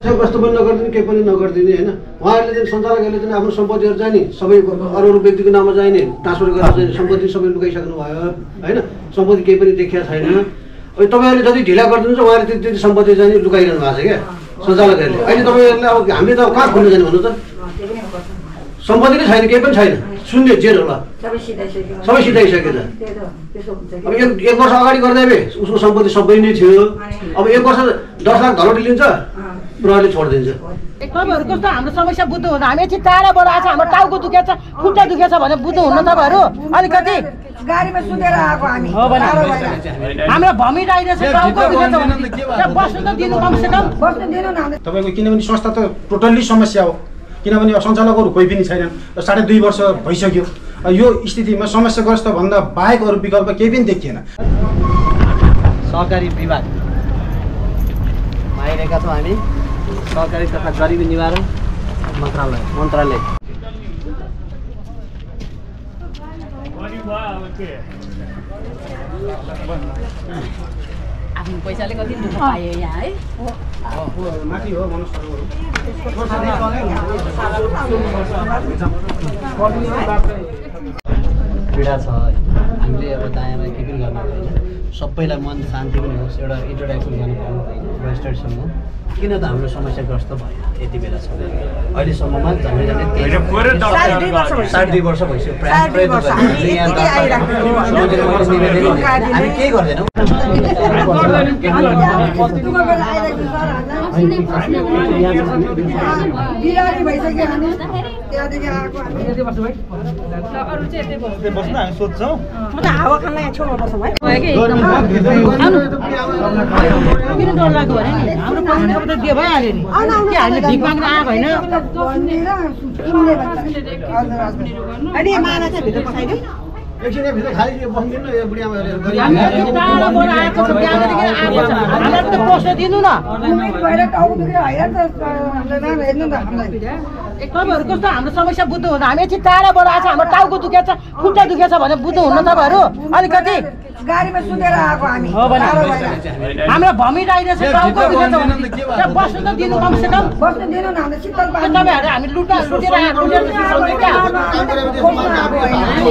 कस्तो पनि नगर्दिने केही पनि नगर्दिने हैन उहाँहरूले चाहिँ सञ्चालकहरूले चाहिँ आफ्नो सम्पत्तिहरू चाहिँ नि सबै अरू व्यक्तिको नाममा चाहिँ नि ट्रान्सफर गरेर चाहिँ सम्पत्ति सबै लुकाइसक्नु भयो हैन सम्पत्ति केही पनि देखिया छैन अब तपाईहरुले जति ढिला गर्दिनुहुन्छ उहाँहरूले त्यति सम्पत्ति चाहिँ लुकाइरहनु भएको छ क्या सञ्चालकहरूले अहिले तपाईहरुले अब हामीले त कहाँ खोल्नु जाने भन्नु त सम्पत्ति नै छैन केही पनि छैन शून्य जेरो होला सबै सिधाइसकेको छ अब एक वर्ष अगाडि गर्दै भए उसको सम्पत्ति सबै नै थियो अब एक वर्ष 10 लाख धरोटी लिन्छ प्रहरीले छोडिदिन्छ तपाईहरु कस्तो हाम्रो समस्या बुझ्नु हुँदैन हामी यति टाढाबाट आछ हाम्रो टाउको दुखेछ खुट्टा दुखेछ भने बुझ्नु हुन्न तपाईहरु अलिकति गाडीमा सुतेर आएको हामी हाम्रो भमिट आइरहेछ टाउको दुखेछ भने बस्नु त दिनु कम से कम बस्नु दिनु न तपाईको किनभने संस्था त टोटल्ली समस्या हो किनभने सञ्चालकहरू कोही पनि छैनन् 2.5 वर्ष भइसक्यो यो स्थितिमा समस्याग्रस्त भन्दा बाहेक अरू विकल्प केही पनि देखिएन सहकारी विभाग आइरहेका छौँ हामी सहकारी तथा गरिबी निवारण मन्त्रालय आफ्नो पैसाले कति दुःख पायो यहाँ है माथि हो पीडा छ हामीले अब दायाँमा के पनि गर्न होइन सबैलाई मन शान्ति पनि होस् एउटा इन्ट्रोडक्सन गर्नु पाउनु होइन रेजिस्ट्रेसन हो किन त हाम्रो समस्याग्रस्त भयो यति बेलासम्म अहिलेसम्ममा झन्डै झन्डै 2.5 वर्ष भइसक्यो हामी केही गर्दैनौँ दियो भइहाल्यो नि के हामीले भिख माग्न आएको होइन अनि माला चाहिँ भित्र पठाइदिउँ एकछिन भित्र खाली बस्दिनु यो बुढियामाले टाढाबाट आएको छ बिहानदेखि आएको छ हामीलाई त पस्न दिनु न तपाईहरु कस्तो हाम्रो समस्या बुझ्नु हुँदैन हामी यति टाढाबाट आछ हाम्रो टाउको दुखेछ खुट्टा दुखेछ भने बुझ्नु हुन्न तपाईहरु अलिकति गाडीमा सुतेर आएको हामी हाम्रो भमिट आइरहेछ टाउको दुखेछ भने बस्नु त दिनु कम से कम बस्नु दिनु न हामीले शीतल पानी तपाईहरु हामी लुटेर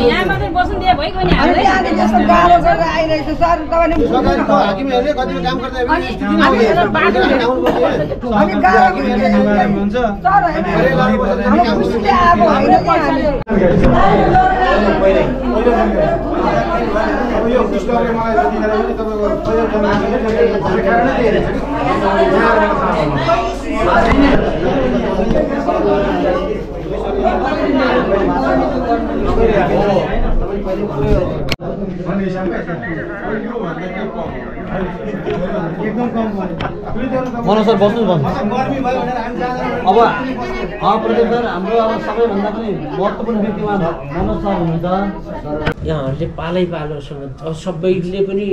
यहाँ मात्रै बस्नु दिए भइगयो नि हामीले आज जस्तो गाह्रो गरेर आइरहेछ सर तपाईले हाकिमहरूले कति काम गर्दै हामी गाह्रो हुन्छ सर हाम्रो खुसीले आएको होइन यो पुस्तकले मलाई जतिखेर पनि मनोज सर बस्नु अब प्रदीप सर हाम्रो अब सबैभन्दा पनि महत्त्वपूर्ण व्यक्तिमा मनोज सर हुनुहुन्छ यहाँहरूले पालैपालोसँग अब सबैले पनि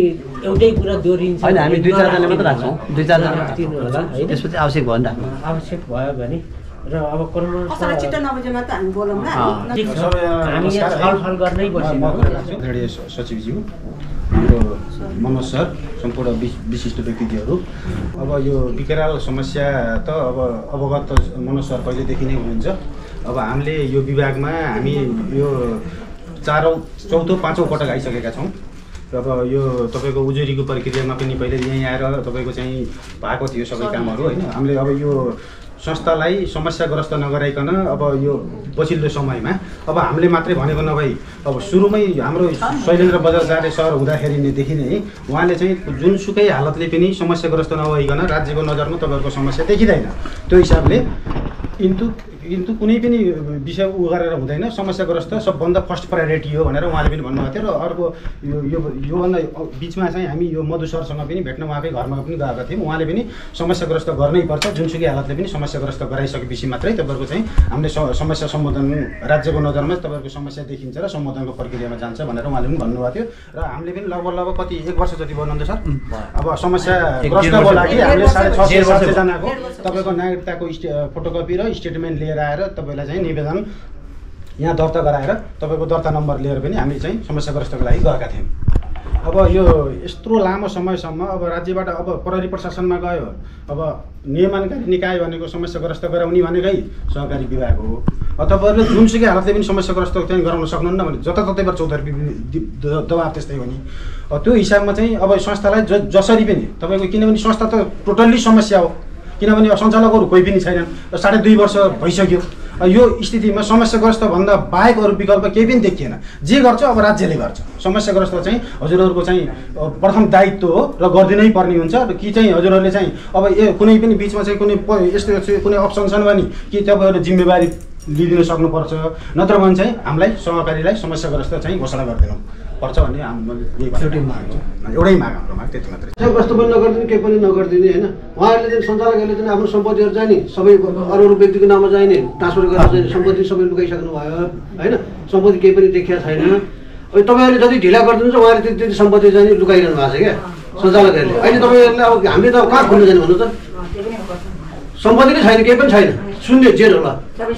एउटै कुरा दोहोरिन्छ होइन हामी 2-4 जना मात्र राख्छौँ 2-4 जना दिनु होला है त्यसपछि आवश्यक भयो नि त आवश्यक भयो भने र अब असल छिटो नबजे मात्र हामी बोलौँ न ठिक छ हामी यहाँ छलफल गर्नै आदरणीय सचिवज्यू हाम्रो मनोज सर सम्पूर्ण विशिष्ट व्यक्तित्वहरू अब यो विकराल समस्या त अब अवगत मनोज सर पहिलेदेखि नै हुनुहुन्छ अब हामीले यो विभागमा हामी यो 4औँ 5औँ पटक आइसकेका छौँ अब यो तपाईँको उजुरीको प्रक्रियामा पनि पहिले यहीँ आएर तपाईँको चाहिँ भएको थियो सबै कामहरू होइन हामीले अब यो संस्थालाई समस्याग्रस्त नगराइकन अब यो पछिल्लो समयमा अब हामीले मात्रै भनेको नभई अब सुरुमै हाम्रो शैलेन्द्र बजारचार्य सर हुँदाखेरि नैदेखि नै उहाँले चाहिँ जुनसुकै हालतले पनि समस्याग्रस्त नभइकन राज्यको नजरमा तपाईँहरूको समस्या देखिँदैन त्यो हिसाबले किन्तु कुनै पनि विषय उ गरेर हुँदैन समस्याग्रस्त सबभन्दा फर्स्ट प्रायोरिटी हो भनेर उहाँले पनि भन्नुभएको थियो र अर्को योभन्दा बिचमा चाहिँ हामी यो मधु सरसँग पनि भेट्न उहाँकै घरमा पनि गएका थियौँ उहाँले पनि समस्याग्रस्त गर्नै पर्छ जुनसुकै हालतले पनि समस्याग्रस्त गराइसकेपछि मात्रै तपाईँहरूको चाहिँ हामीले समस्या सम्बोधन राज्यको नजरमा तपाईँहरूको समस्या देखिन्छ र सम्बोधनको प्रक्रियामा जान्छ भनेर उहाँले पनि भन्नुभएको थियो र हामीले पनि लगभग कति 1 वर्ष जति भन्नुहुन्छ सर अब समस्याग्रस्तको लागि हामीले 650 जनाको तपाईँको नागरिकताको फोटोकपी र स्टेटमेन्ट लिएर आएर तपाईलाई चाहिँ निवेदन यहाँ दर्ता गराएर तपाईको दर्ता नम्बर लिएर पनि हामी चाहिँ समस्याग्रस्तको लागि गएका थियौँ अब यो यत्रो लामो समयसम्म अब राज्यबाट अब प्रहरी प्रशासनमा गयो, अब नियमनकारी निकाय भनेको समस्याग्रस्त गराउने भनेकै सहकारी विभाग हो। तपाईँहरूले जुनसुकै हालतले पनि समस्याग्रस्त चाहिँ गराउन सक्नुहुन्न भने जताततैबाट चौतर्फी दबाब त्यस्तै हो नि। त्यो हिसाबमा चाहिँ अब संस्थालाई जसरी पनि तपाईँको, किनभने संस्था त टोटल्ली समस्या हो, किनभने सञ्चालकहरू कोही पनि छैनन्, 2.5 वर्ष भइसक्यो। यो स्थितिमा समस्याग्रस्त भन्दा बाहेक अरू विकल्प केही पनि देखिएन। जे गर्छ अब राज्यले गर्छ। समस्याग्रस्त चाहिँ हजुरहरूको चाहिँ प्रथम दायित्व हो र गरिदिनै पर्ने हुन्छ। र कि चाहिँ हजुरहरूले चाहिँ अब कुनै पनि बिचमा चाहिँ कुनै यस्तो कुनै अप्सन छन् भने कि तपाईँहरू जिम्मेवारी लिइदिन सक्नुपर्छ, नत्र भने चाहिँ हामीलाई सहकारीलाई समस्याग्रस्त चाहिँ घोषणा गरिदिनु पर्छ भन्ने एउटै माग हाम्रो माग त्यति मात्रै। समस्याग्रस्त पनि नगरिदिने, केही पनि नगरिदिने होइन। उहाँहरूले चाहिँ सञ्चालकहरूले चाहिँ आफ्नो सम्पत्तिहरू चाहिँ नि सबै अरू व्यक्तिको नाममा चाहिने ट्रान्सफर गरेर चाहिँ सम्पत्ति सबै लुकाइसक्नु भयो होइन। सम्पत्ति केही पनि देखिएको छैन। अब तपाईँहरूले जति ढिला गरिदिनुहुन्छ उहाँहरूले त्यति सम्पत्ति चाहिँ लुकाइरहनु भएको छ क्या सञ्चालकहरूले। अहिले तपाईँहरूले अब हामीले त कहाँ खोल्नु जाने भन्नु त? सम्पत्ति नै छैन, केही पनि छैन, शून्य जेरो होला, सबै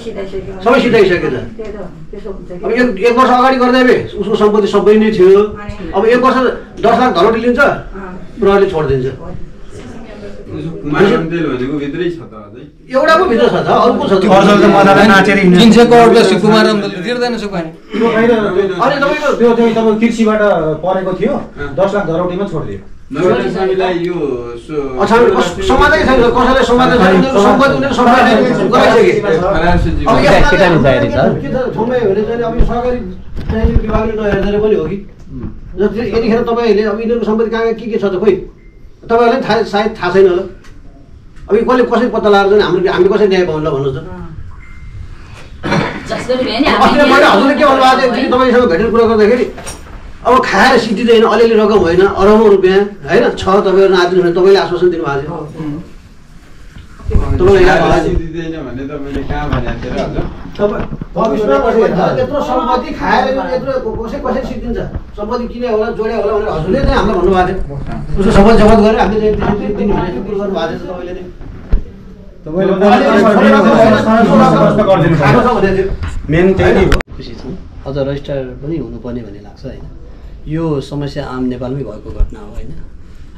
सिधाइसकेको छ। अब एक वर्ष अगाडि गर्दै भए उसको सम्पत्ति सबै नै थियो। अब 1 वर्ष 10 लाख धरोटी लिन्छ, प्रहरीले छोडिदिन्छ। एउटा पो भित्र छ त, अरू पो छ। अनि तपाईँको त्यो चाहिँ तपाईँ कृषिबाट परेको थियो, 10 लाख धरोटीमा छोडिदियो। समाजै छैन, कसैले समाजै छैन, सम्पत्ति उनीहरू सबै गराइसके। अब यो सरकारी विभागले नहेर्दैन पनि हो कि यतिखेर तपाईँहरूले अब यिनीहरूको सम्पत्ति कहाँ के छ त खोइ तपाईँहरूलाई सायद थाहा छैन होला। अब यो कसले कसरी पत्ता लगाएर चाहिँ हामी कसरी न्याय पाउनु ल भन्नुहोस् त? अस्ति मैले हजुरले के भन्नुभएको थियो तपाईँसँग भेटेर कुरा गर्दाखेरि अब खाएर सिद्धिँदैन, अलिअलि रकम होइन, अरबौँ रुपियाँ होइन छ तपाईँहरू नआदिनु भने तपाईँले आश्वासन दिनुभएको थियो। यत्रो सम्पत्ति खाएर यत्रो कसै सिद्धिन्छ, सम्पत्ति किने होला जोड्या होला भनेर हजुरले चाहिँ हामीलाई भन्नुभएको थियो। उसको सम्पत्ति जफत गरेर हामीले दिनु भने कुरो गर्नुभएको थियो तपाईँले मेन त्यही हो। खुसी छौँ, अझ रजिस्टर पनि हुनुपर्ने भन्ने लाग्छ होइन। यो समस्या आम नेपालमै भएको घटना हो होइन।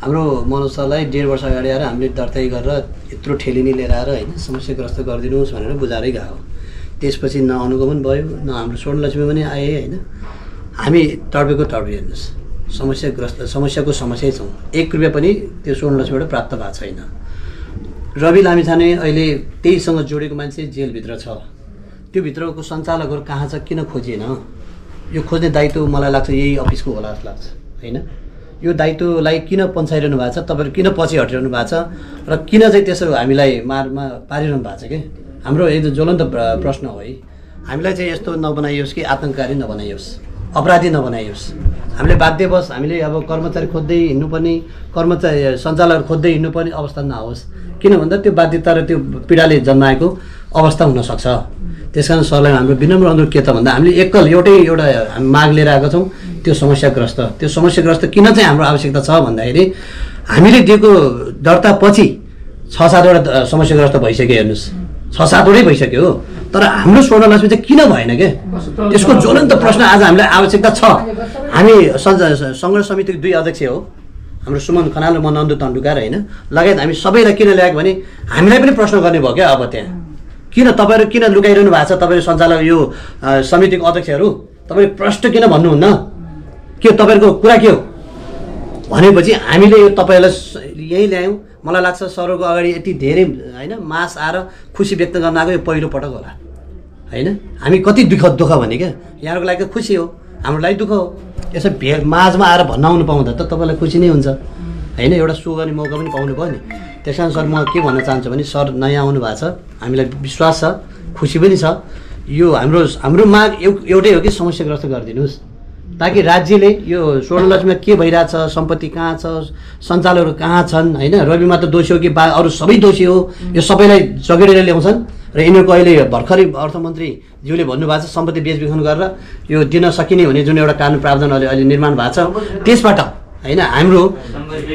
हाम्रो मनोज सरलाई 1.5 वर्ष अगाडि आएर हामीले दर्ता गरेर यत्रो ठेलिनी लिएर आएर होइन समस्याग्रस्त गरिदिनुहोस् भनेर बुझाएरै गएको। त्यसपछि न अनुगमन भयो, न हाम्रो स्वर्णलक्ष्मी पनि आए होइन। हामी तडपेको हेर्नुहोस्, समस्याको समस्यै छौँ। 1 रुपियाँ पनि त्यो स्वर्णलक्ष्मीबाट प्राप्त भएको छैन। रवि लामिछाने अहिले त्यहीसँग जोडेको मान्छे जेलभित्र छ। त्यो भित्रको सञ्चालकहरू कहाँ छ, किन खोजिएन? यो खोज्ने दायित्व मलाई लाग्छ यही अफिसको होला जस्तो लाग्छ होइन। यो दायित्वलाई किन पन्छाइरहनु भएको छ, तपाईँहरू किन पछि हटिरहनु भएको छ र किन चाहिँ त्यसो हामीलाई मारमा पारिरहनु भएको छ कि हाम्रो एकदम ज्वलन्त प्रश्न हो है। हामीलाई चाहिँ यस्तो नबनाइयोस् कि आतङ्ककारी नबनाइयोस्, अपराधी नबनाइयोस्। हामीले बाध्यवश हामीले अब कर्मचारी खोज्दै हिँड्नुपर्ने, कर्मचारी सञ्चालकहरू खोज्दै हिँड्नुपर्ने अवस्था नआओस्। किन भन्दा त्यो बाध्यता र त्यो पीडाले जन्माएको अवस्था हुनसक्छ। त्यस कारण सरलाई हाम्रो विनम्र अनुरोध के त भन्दा हामीले एउटा हामी माग लिएर आएको छौँ। त्यो समस्याग्रस्त किन चाहिँ हाम्रो आवश्यकता छ भन्दाखेरि हामीले दिएको दर्ता पछि 6-7वटा समस्याग्रस्त भइसक्यो। हेर्नुहोस् 6-7वटै भइसक्यो हो, तर हाम्रो स्वर्णलक्ष्मी चाहिँ किन भएन के? त्यसको ज्वलन्त प्रश्न आज हामीलाई आवश्यकता छ। हामी सङ्घर्ष समितिको 2 अध्यक्ष हो, हाम्रो सुमन खनाल र म नन्दु तन्डुकार होइन, लगायत हामी सबैलाई किन ल्याएको भने हामीलाई पनि प्रश्न गर्ने भयो क्या। अब त्यहाँ किन तपाईँहरू किन लुकाइरहनु भएको छ? तपाईँहरू सञ्चालक यो समितिको अध्यक्षहरू तपाईँले प्रश्न किन भन्नुहुन्न? के तपाईँहरूको कुरा के हो भनेपछि हामीले यो तपाईँहरूलाई यही ल्यायौँ। मलाई लाग्छ सरहरूको अगाडि यति धेरै होइन मास आएर खुसी व्यक्त गर्न आएको यो पहिलो पटक होला होइन। हामी कति दुःख भने क्या, यहाँहरूको लागि त खुसी हो, हाम्रो लागि दुःख हो। यसो माझमा आएर भन्न आउनु पाउँदा त तपाईँलाई खुसी नै हुन्छ होइन। एउटा सो गर्ने मौका पनि पाउनु भयो नि। त्यस कारण सर म के भन्न चाहन्छु भने सर नयाँ आउनु भएको छ, हामीलाई विश्वास छ, खुसी पनि छ। यो हाम्रो माग एउटै हो कि समस्याग्रस्त गरिदिनुहोस्, ताकि राज्यले यो स्वर्णलक्ष्मीमा के भइरहेछ, सम्पत्ति कहाँ छ, सञ्चालकहरू कहाँ छन् होइन, रवि मात्र दोषी हो कि अरू सबै दोषी हो, यो सबैलाई जगेडेर ल्याउँछन्। र यिनीहरूको अहिले भर्खरै अर्थमन्त्रीज्यूले भन्नुभएको छ सम्पत्ति बेचबिखन गरेर यो दिन सकिने हुने जुन एउटा कानुन प्रावधान अहिले निर्माण भएको छ, त्यसबाट होइन हाम्रो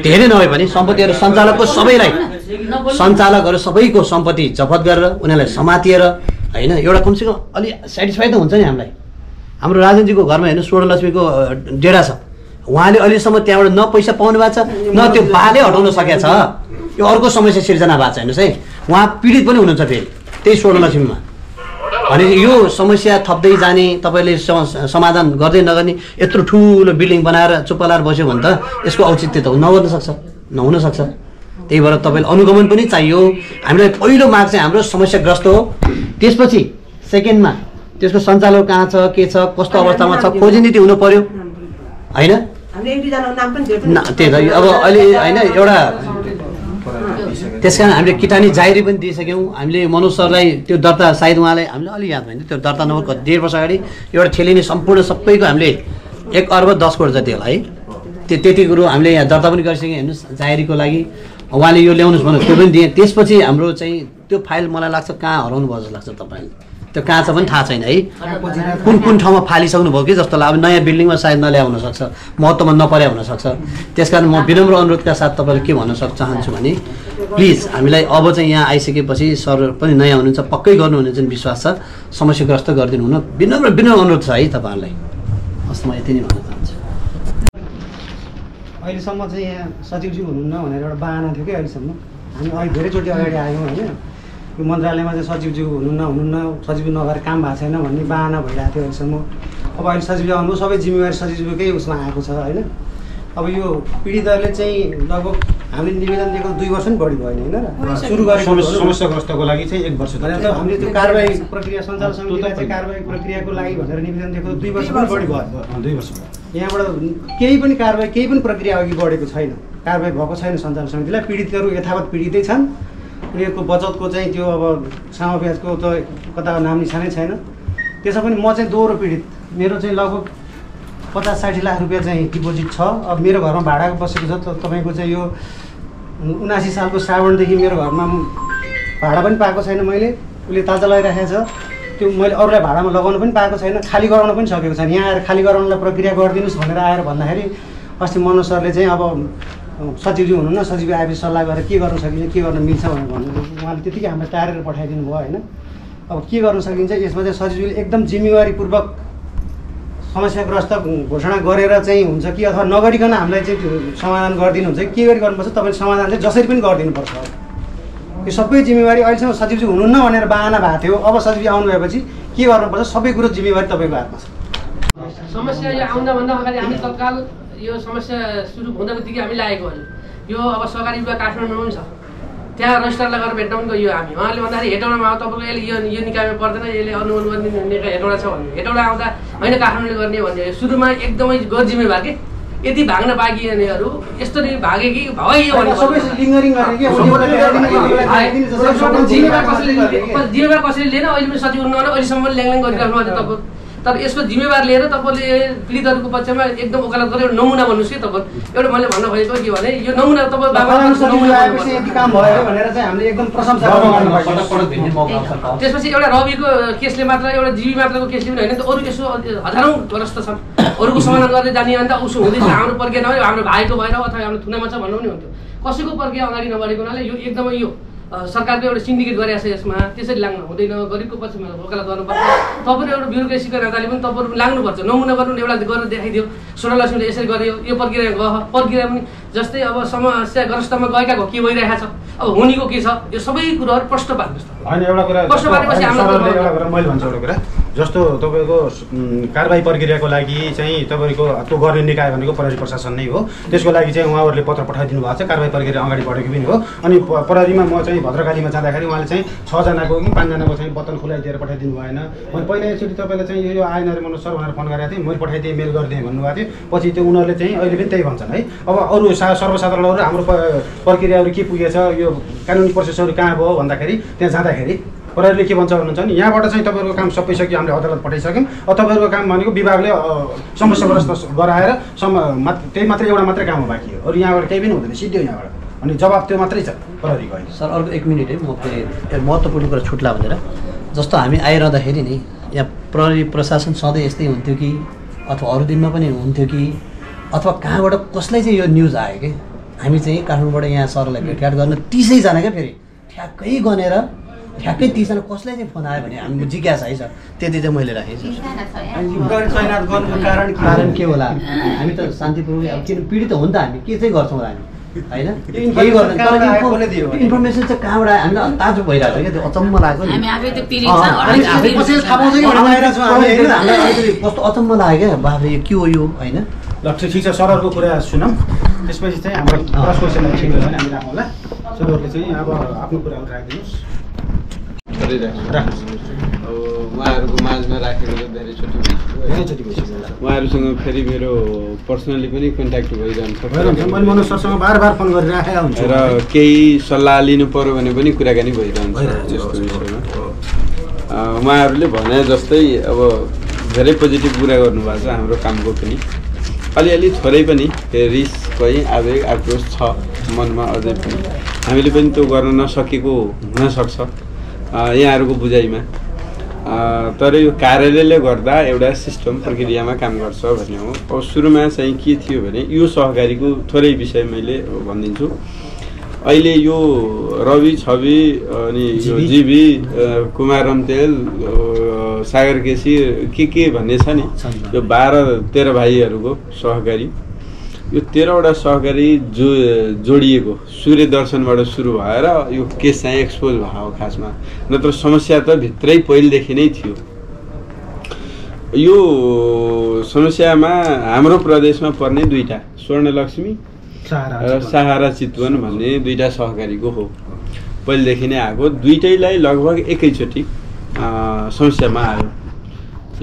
धेरै नभए पनि सम्पत्तिहरू सञ्चालकहरू सबैको सम्पत्ति जफत गरेर उनीहरूलाई समातिएर होइन एउटा कमसेकम अलि सेटिस्फाई त हुन्छ नि हामीलाई। हाम्रो राजनजीको घरमा हेर्नु स्वर्णलक्ष्मीको डेरा छ, उहाँले अहिलेसम्म त्यहाँबाट न पैसा पाउनु भएको छ न त्यो बाले हटाउन सकेको छ। यो अर्को समस्या सिर्जना भएको छ हेर्नुहोस् है। उहाँ पीडित पनि हुनुहुन्छ फेरि त्यही 16 लक्ष्मीमा। भने यो समस्या थप्दै जाने, तपाईँले समाधान गर्दै नगर्ने, यत्रो ठुलो बिल्डिङ बनाएर चुप्प लाएर बस्यो भने त यसको औचित्य त नहुन सक्छ। त्यही भएर तपाईँले अनुगमन पनि चाहियो। हामीलाई पहिलो माग चाहिँ हाम्रो समस्याग्रस्त हो, त्यसपछि सेकेन्डमा त्यसको सञ्चालन कहाँ छ, के छ, कस्तो अवस्थामा छ, खोजी नीति हुनु पर्यो होइन। त्यही त अब अहिले होइन एउटा त्यस कारण हामीले किटानी जाहेरी पनि दिइसक्यौँ। हामीले मनोज सरलाई त्यो दर्ता सायद उहाँलाई हामीले अलि याद भएन, त्यो दर्ता नम्बर 1.5 वर्ष अगाडि एउटा ठेलिने सम्पूर्ण सबैको हामीले 1 अर्ब 10 करोड जति होला है, त्यति कुरो हामीले यहाँ दर्ता पनि गरिसक्यौँ। हेर्नुहोस् जाहेरीको लागि उहाँले यो ल्याउनुहोस् भन्नु त्यो पनि दिएँ। त्यसपछि हाम्रो चाहिँ त्यो फाइल मलाई लाग्छ कहाँ हराउनु भयो जस्तो लाग्छ तपाईँले, त्यो कहाँ छ पनि थाहा छैन है। कुन ठाउँमा फालिसक्नु भयो कि जस्तो लाग्छ। अब नयाँ बिल्डिङमा सायद नल्याए हुनसक्छ, महत्त्वमा नपरे हुनसक्छ। त्यस कारण म विनम्र अनुरोधका साथ तपाईँले के भन्न चाहन्छु भने प्लिज हामीलाई अब चाहिँ यहाँ आइसकेपछि सर पनि नयाँ हुनुहुन्छ, पक्कै गर्नुहुने जुन विश्वास छ, समस्याग्रस्त गरिदिनु हुन विनम्र अनुरोध छ है तपाईँहरूलाई। हस् म यति नै भन्न चाहन्छु। अहिलेसम्म चाहिँ यहाँ सचिवज्यू हुनुहुन्न भनेर एउटा बाहना थियो कि अहिलेसम्म। हामी अहिले धेरैचोटि अगाडि आयौँ होइन, यो मन्त्रालयमा चाहिँ सचिवज्यू हुनुहुन्न, सचिव नगएर काम भएको छैन भन्ने बाहना भइरहेको थियो अहिलेसम्म। अब अहिले सचिवज्यू आउनु सबै जिम्मेवारी सचिवज्यूकै उसमा आएको छ होइन। अब यो पीडितहरूले चाहिँ लगभग हामीले निवेदन दिएको 2 वर्ष पनि बढी भएन होइन र सुरु गरेको समस्याग्रस्तको लागि चाहिँ 1 वर्ष भनेर त हामीले त्यो कारबाही प्रक्रिया सञ्चालन समितिलाई चाहिँ कारबाही प्रक्रियाको लागि भनेर निवेदन दिएको 2 वर्ष पनि बढी भयो। 2 वर्ष यहाँबाट केही पनि कारबाही केही पनि प्रक्रिया अघि बढेको छैन, कारबाही भएको छैन सञ्चालन समितिलाई। पीडितहरू यथावत पीडितै छन्। उनीहरूको बचतको चाहिँ त्यो अब सानो ब्याजको त कता नाम निशानै छैन। त्यसमा पनि म चाहिँ दोहोरो पीडित, मेरो चाहिँ लगभग 50-60 लाख रुपियाँ चाहिँ डिपोजिट छ। अब मेरो घरमा भाडाको बसेको छ तपाईँको चाहिँ यो 79 सालको श्रावणदेखि मेरो घरमा भाडा पनि पाएको छैन मैले, उसले ताजा लगाइराखेको छ। त्यो मैले अरूलाई भाडामा लगाउनु पनि पाएको छैन, खाली गराउन पनि सकेको छैन। यहाँ आएर खाली गराउनलाई प्रक्रिया गरिदिनुहोस् भनेर आएर भन्दाखेरि अस्ति मनोज सरले चाहिँ अब सचिवज्यू हुनुहुन्न, सचिव आएपछि सल्लाह गरेर के गर्न सकिन्छ, के गर्न मिल्छ भनेर भन्नु। उहाँले त्यतिकै हामीलाई टारेर पठाइदिनु भयो होइन। अब के गर्न सकिन्छ यसमा चाहिँ सचिवले एकदम जिम्मेवारीपूर्वक समस्याग्रस्त घोषणा गरेर चाहिँ हुन्छ कि अथवा नगरिकन हामीलाई चाहिँ समाधान गरिदिनुहुन्छ कि के गरी गर्नुपर्छ, तपाईँले समाधान चाहिँ जसरी पनि गरिदिनुपर्छ। यो सबै जिम्मेवारी अहिलेसम्म सचिवज्यू हुनुहुन्न भनेर बाहना भएको थियो, अब सचिवज्यू आउनु भएपछि के गर्नुपर्छ सबै कुरो जिम्मेवारी तपाईँको हातमा छ। समस्या यो आउनुभन्दा अगाडि हामी तत्काल यो समस्या सुरु हुँदा बित्तिकै हामी लागेको हो। यो अब सरकारी विभाग काठमाडौँमा पनि छ, त्यहाँ रजिस्ट्रारलाई गएर भेट्न पनि गयो हामी। उहाँले भन्दाखेरि हेटौडामा आउँदा तपाईँको यसले यो निकायमा पर्दैन, यसले अनुमोदन गर्ने निकाय हेटौडा छ भन्ने। हेटौडा आउँदा होइन काठमाडौँले गर्ने भन्ने सुरुमा एकदमै गैर जिम्मेवार कि यति भाग्न पाकिनेहरू यस्तरी भागे कि भयो जिम्मेवार कसैले लिएन। अहिले पनि सचिव हुनुहुन्न, अहिलेसम्म पनि ल्याङल्याङ गरिराख्नु भएको तपाईँ। तर यसको जिम्मेवार लिएर तपाईँले पीडितहरूको पक्षमा एकदम वकालत गरेर एउटा नमुना भन्नुहोस् कि तपाईँ। एउटा मैले भन्न खोजेको के भने यो नमुना तपाईँ त्यसपछि एउटा रविको केसले मात्र एउटा जीवी मात्रको केसले पनि होइन त अरू यसो हजारौँ ग्रस्त छन्, अरूको समाधान गर्दै जाने अन्त उसो हुँदैछ। हाम्रो प्रक्रिया नभए हाम्रो भाइको भएर अथवा हाम्रो थुनामा छ भन्नु पनि हुन्थ्यो। कसैको प्रक्रिया अगाडि नबढेको हुनाले यो एकदमै यो सरकारको एउटा सिन्डिकेट गरेको छ यसमा। त्यसरी लाग्नु हुँदैन, गरिबको पक्षमा वकालत गर्नुपर्छ। तपाईँहरू एउटा ब्युरोक्रेसीको नाताले पनि तपाईँहरू लाग्नुपर्छ। नमुना गर्नु एउटा गरेर देखाइदियो 16 लक्ष्मीले यसरी गर्यो, यो प्रक्रिया गयो। प्रक्रिया पनि जस्तै अब समस्याग्रस्तमा गएका के भइरहेको छ, अब हुनेको के छ, यो सबै कुराहरू प्रश्न पार्नुहोस्। होइन एउटा कुरा मैले भन्छु एउटा कुरा, जस्तो तपाईँको कारबाही प्रक्रियाको लागि चाहिँ तपाईँको त्यो गर्ने निकाय भनेको प्रहरी प्रशासन नै हो। त्यसको लागि चाहिँ उहाँहरूले पत्र पठाइदिनु भएको छ, कारबाही प्रक्रिया अगाडि बढेको पनि हो। अनि प्रहरीमा म चाहिँ भद्रकालीमा जाँदाखेरि उहाँले चाहिँ 6 जनाको कि 5 जनाको चाहिँ बत्तन खुलाइदिएर पठाइदिनु भएन। मैले पहिला एकचोटि तपाईँलाई चाहिँ यो आएन रे मनोज सर भनेर फोन गरेको थिएँ, मैले पठाइदिएँ, मेल गरिदिएँ भन्नुभएको थियो। पछि त्यो उनीहरूले चाहिँ अहिले पनि त्यही भन्छन् है। अब अरू सर्वसाधारणहरू हाम्रो प्रक्रियाहरू के पुगेछ, यो कानुनी प्रोसेसहरू कहाँ भयो भन्दाखेरि त्यहाँ जाँदाखेरि प्रहरीले के भन्छ भन्नुहुन्छ भने यहाँबाट चाहिँ तपाईँहरूको काम सबै सक्यो, हामीले अदालत पठाइसक्यौँ। अब तपाईँहरूको काम भनेको विभागले समस्याग्रस्त गराएर त्यही मात्रै एउटा मात्रै काम हो, बाँकी हो। अरू यहाँबाट केही पनि हुँदैन, सिधै यहाँबाट। अनि जवाब त्यो मात्रै छ प्रहरीको। होइन सर अर्को 1 मिनट है, म फेरि महत्त्वपूर्ण कुरा छुट्ला भनेर जस्तो हामी आइरहँदाखेरि नि यहाँ प्रहरी प्रशासन सधैँ यस्तै हुन्थ्यो कि अथवा अरू दिनमा पनि हुन्थ्यो कि अथवा कहाँबाट कसलाई चाहिँ यो न्युज आयो कि हामी चाहिँ काठमाडौँबाट यहाँ सरलाई भेटघाट गर्न 30 जना क्या फेरि ठ्याक्कै गनेर ठ्याक्कै 30 जना कसलाई चाहिँ फोन आयो भने हामी जिज्ञासा है सर त्यति चाहिँ मैले राखेँ सर प्रहरी तैनात गर्नुको कारण के होला हामी त शान्तिपूर्वक अब किन पीडित हो नि त हामी के चाहिँ गर्छौँ हामी हैन केही गर्दैन इन्फर्मेसन चाहिँ कहाँबाट आयो हामीलाई ताजु भइरहेको छ क्या त्यो अचम्म लाग्यो नि हामी आफै त्यो पीडित छ कस्तो अचम्म लाग्यो क्या बाबा यो के हो यो हैन ल ठिक छ सरहरूको कुरा सुनौँ त्यसपछि चाहिँ हाम्रो क्रस क्वेसनहरू ठिक भयो भने हामी राखौँला सरहरूले चाहिँ अब आफ्नो कुराहरू राखिदिनुहोस् उहाँहरूको माझमा राखेको चाहिँ धेरैचोटि भइसक्यो उहाँहरूसँग फेरि मेरो पर्सनली पनि कन्ट्याक्ट भइरहन्छ मैले मनोज सरसँग बार फोन गरिराखेका हुन्छ र केही सल्लाह लिनु पर्यो भने पनि कुराकानी भइरहन्छ त्यस्तो विषयमा उहाँहरूले भने जस्तै अब धेरै पोजिटिभ कुरा गर्नुभएको छ हाम्रो कामको पनि अलिअलि थोरै पनि रिस कहीँ आवेग आक्रोश छ मनमा अझै पनि हामीले पनि त्यो गर्न नसकेको हुनसक्छ यहाँहरूको बुझाइमा तर यो कार्यालयले गर्दा एउटा सिस्टम प्रक्रियामा काम गर्छ भन्ने हो अब सुरुमा चाहिँ के थियो भने यो सहकारीको थोरै विषय मैले भनिदिन्छु अहिले यो रवि छवि अनि यो जीवी कुमार रम्तेल सागर केसी के भन्ने छ नि यो 12-13 भाइहरूको सहकारी यो 13वटा सहकारी जोडिएको सूर्य दर्शनबाट सुरु भएर यो केस चाहिँ एक्सपोज भयो खासमा नत्र समस्या त भित्रै पहिलेदेखि नै थियो यो समस्यामा हाम्रो प्रदेशमा पर्ने दुईटा स्वर्णलक्ष्मी र सहारा चितवन भन्ने दुईटा सहकारीको हो पहिलेदेखि नै आएको दुईटैलाई लगभग एकैचोटि समस्यामा आयो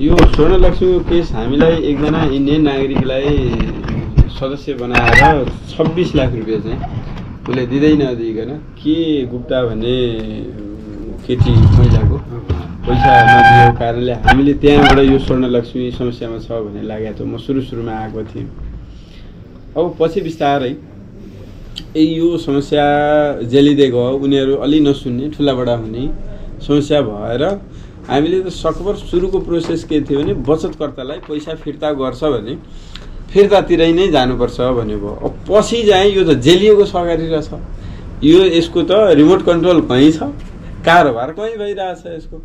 यो स्वर्णलक्ष्मीको केस हामीलाई एकजना इन्डियन नागरिकलाई सदस्य बनाएर 26 लाख रुपियाँ चाहिँ उसले दिँदै नदिइकन के गुप्ता भन्ने केटी महिलाको पैसा नदिएको कारणले हामीले त्यहाँबाट यो स्वर्णलक्ष्मी समस्यामा छ भन्ने लागेको थियो म सुरुमा आएको थिएँ अब पछि बिस्तारै यो समस्या जेलिँदै गयो उनीहरू अलि नसुन्ने ठुलाबडा हुने समस्या भएर हामीले त सकभर सुरुको प्रोसेस के थियो भने बचतकर्तालाई पैसा फिर्ता गर्छ भने फिर्तातिरै नै जानुपर्छ भन्ने भयो अब पछि चाहिँ यो त जेलिएको सहकारी रहेछ यो यसको त रिमोट कन्ट्रोल कहीँ छ कारोबार कहीँ भइरहेछ यसको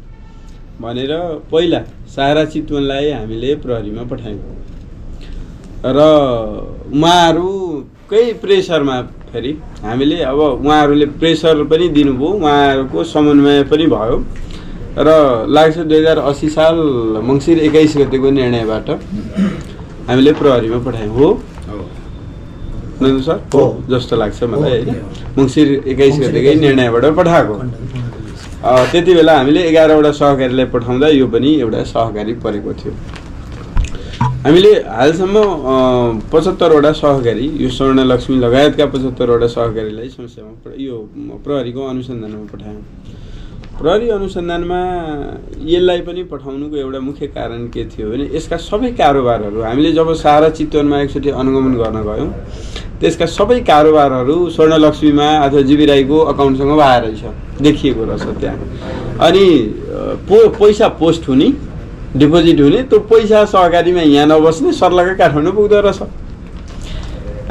भनेर पहिला सहारा चितवनलाई हामीले प्रहरीमा पठायौँ र उहाँहरूकै प्रेसरमा फेरि हामीले अब उहाँहरूले प्रेसर पनि दिनुभयो उहाँहरूको समन्वय पनि भयो र लाग्छ 2080 साल मङ्सिर 21 गतेको निर्णयबाट हामीले प्रहरीमा पठायौँ हो नन्दु सर हो जस्तो लाग्छ मलाई होइन मङ्सिर 21 गतेकै निर्णयबाट पठाएको त्यति बेला हामीले 11वटा सहकारीलाई पठाउँदा यो पनि एउटा सहकारी परेको थियो हामीले हालसम्म 75वटा सहकारी यो स्वर्णलक्ष्मी लगायतका 75वटा सहकारीलाई समस्यामा यो प्रहरीको अनुसन्धानमा पठायौँ प्रहरी अनुसन्धानमा यसलाई पनि पठाउनुको एउटा मुख्य कारण के थियो भने यसका सबै कारोबारहरू हामीले जब सहारा चितवनमा एकचोटि अनुगमन गर्न गयौँ त्यसका सबै कारोबारहरू स्वर्णलक्ष्मीमा अथवा जीवी राईको अकाउन्टसँग भएर रहेछ देखिएको रहेछ त्यहाँ अनि पैसा पोस्ट हुने डिपोजिट हुने त्यो पैसा सहकारीमा यहाँ नबस्ने सर्लक्कै काठमाडौँ पुग्दो रहेछ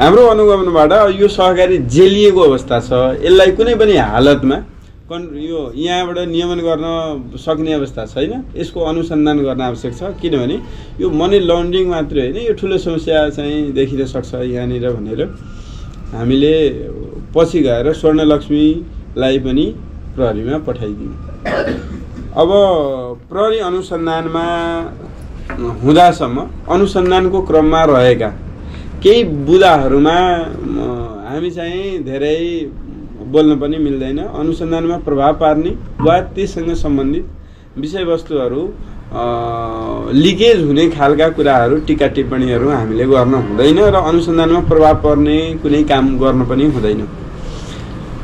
हाम्रो अनुगमनबाट यो सहकारी जेलिएको अवस्था छ यसलाई कुनै पनि हालतमा यो यहाँबाट नियमन गर्न सक्ने अवस्था छैन यसको अनुसन्धान गर्न आवश्यक छ किनभने यो मनी लन्ड्रिङ मात्रै होइन यो ठुलो समस्या चाहिँ देखिन सक्छ यहाँनिर भनेर हामीले पछि गएर स्वर्णलक्ष्मीलाई पनि प्रहरीमा पठाइदियौँ अब प्रहरी अनुसन्धानमा हुँदासम्म अनुसन्धानको क्रममा रहेका केही बुदाहरूमा हामी चाहिँ धेरै बोल्न पनि मिल्दैन अनुसन्धानमा प्रभाव पार्ने वा त्यससँग सम्बन्धित विषयवस्तुहरू लिकेज हुने खालका कुराहरू टिका टिप्पणीहरू हामीले गर्न हुँदैन र अनुसन्धानमा प्रभाव पर्ने कुनै काम गर्न पनि हुँदैन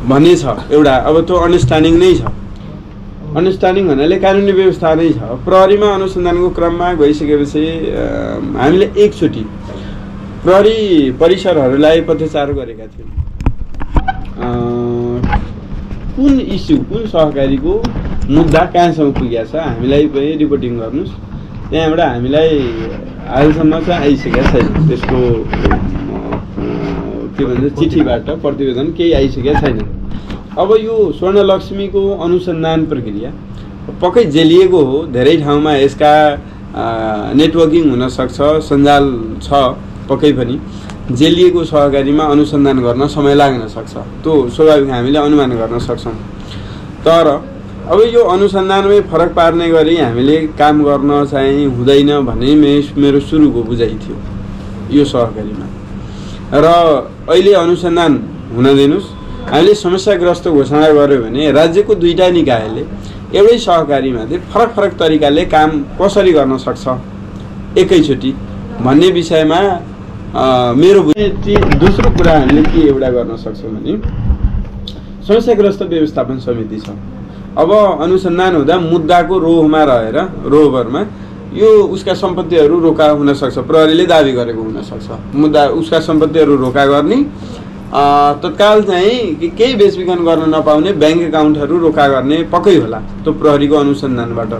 भन्ने छ एउटा अब त्यो अन्डरस्ट्यान्डिङ नै छ अन्डरस्ट्यान्डिङ भन्नाले कानुनी व्यवस्था नै छ प्रहरीमा अनुसन्धानको क्रममा गइसकेपछि हामीले एकचोटि प्रहरी परिसरहरूलाई पत्रचार गरेका थियौँ कुन इस्यु कुन सहकारीको मुद्दा कहाँसम्म पुगेको छ हामीलाई पनि रिपोर्टिङ गर्नुहोस् त्यहाँबाट हामीलाई हालसम्म चाहिँ आइसकेको छैन त्यसको के भन्छ चिठीबाट प्रतिवेदन केही आइसकेको छैन अब यो स्वर्णलक्ष्मीको अनुसन्धान प्रक्रिया पक्कै जेलिएको हो, धेरै ठाउँमा यसका नेटवर्किङ हुनसक्छ, सञ्जाल छ पक्कै पनि। जेलिएको सहकारीमा अनुसन्धान गर्न समय लाग्न सक्छ, त्यो स्वाभाविक हामीले अनुमान गर्न सक्छौँ। तर अब यो अनुसन्धानमै फरक पार्ने गरी हामीले काम गर्न चाहिँ हुँदैन भन्ने मेरो सुरुको बुझाइ थियो यो सहकारीमा। र अहिले अनुसन्धान हुन दिनुहोस्, हामीले समस्याग्रस्त घोषणा गर्यो भने राज्यको 2टा निकायले एउटै सहकारीमाथि फरक फरक तरिकाले काम कसरी गर्न सक्छ एकैचोटि भन्ने विषयमा मेरो दोस्रो कुरा हामीले के एउटा गर्न सक्छौँ भने समस्याग्रस्त व्यवस्थापन समिति छ। अब अनुसन्धान हुँदा मुद्दाको रोहमा रहेर रोभरमा यो उसका सम्पत्तिहरू रोका हुन सक्छ, प्रहरीले दाबी गरेको हुन सक्छ, मुद्दा उसका सम्पत्तिहरू रोका गर्ने, तत्काल चाहिँ केही बेचबिखन गर्न नपाउने ब्याङ्क एकाउन्टहरू रोका गर्ने पक्कै होला त्यो प्रहरीको अनुसन्धानबाट।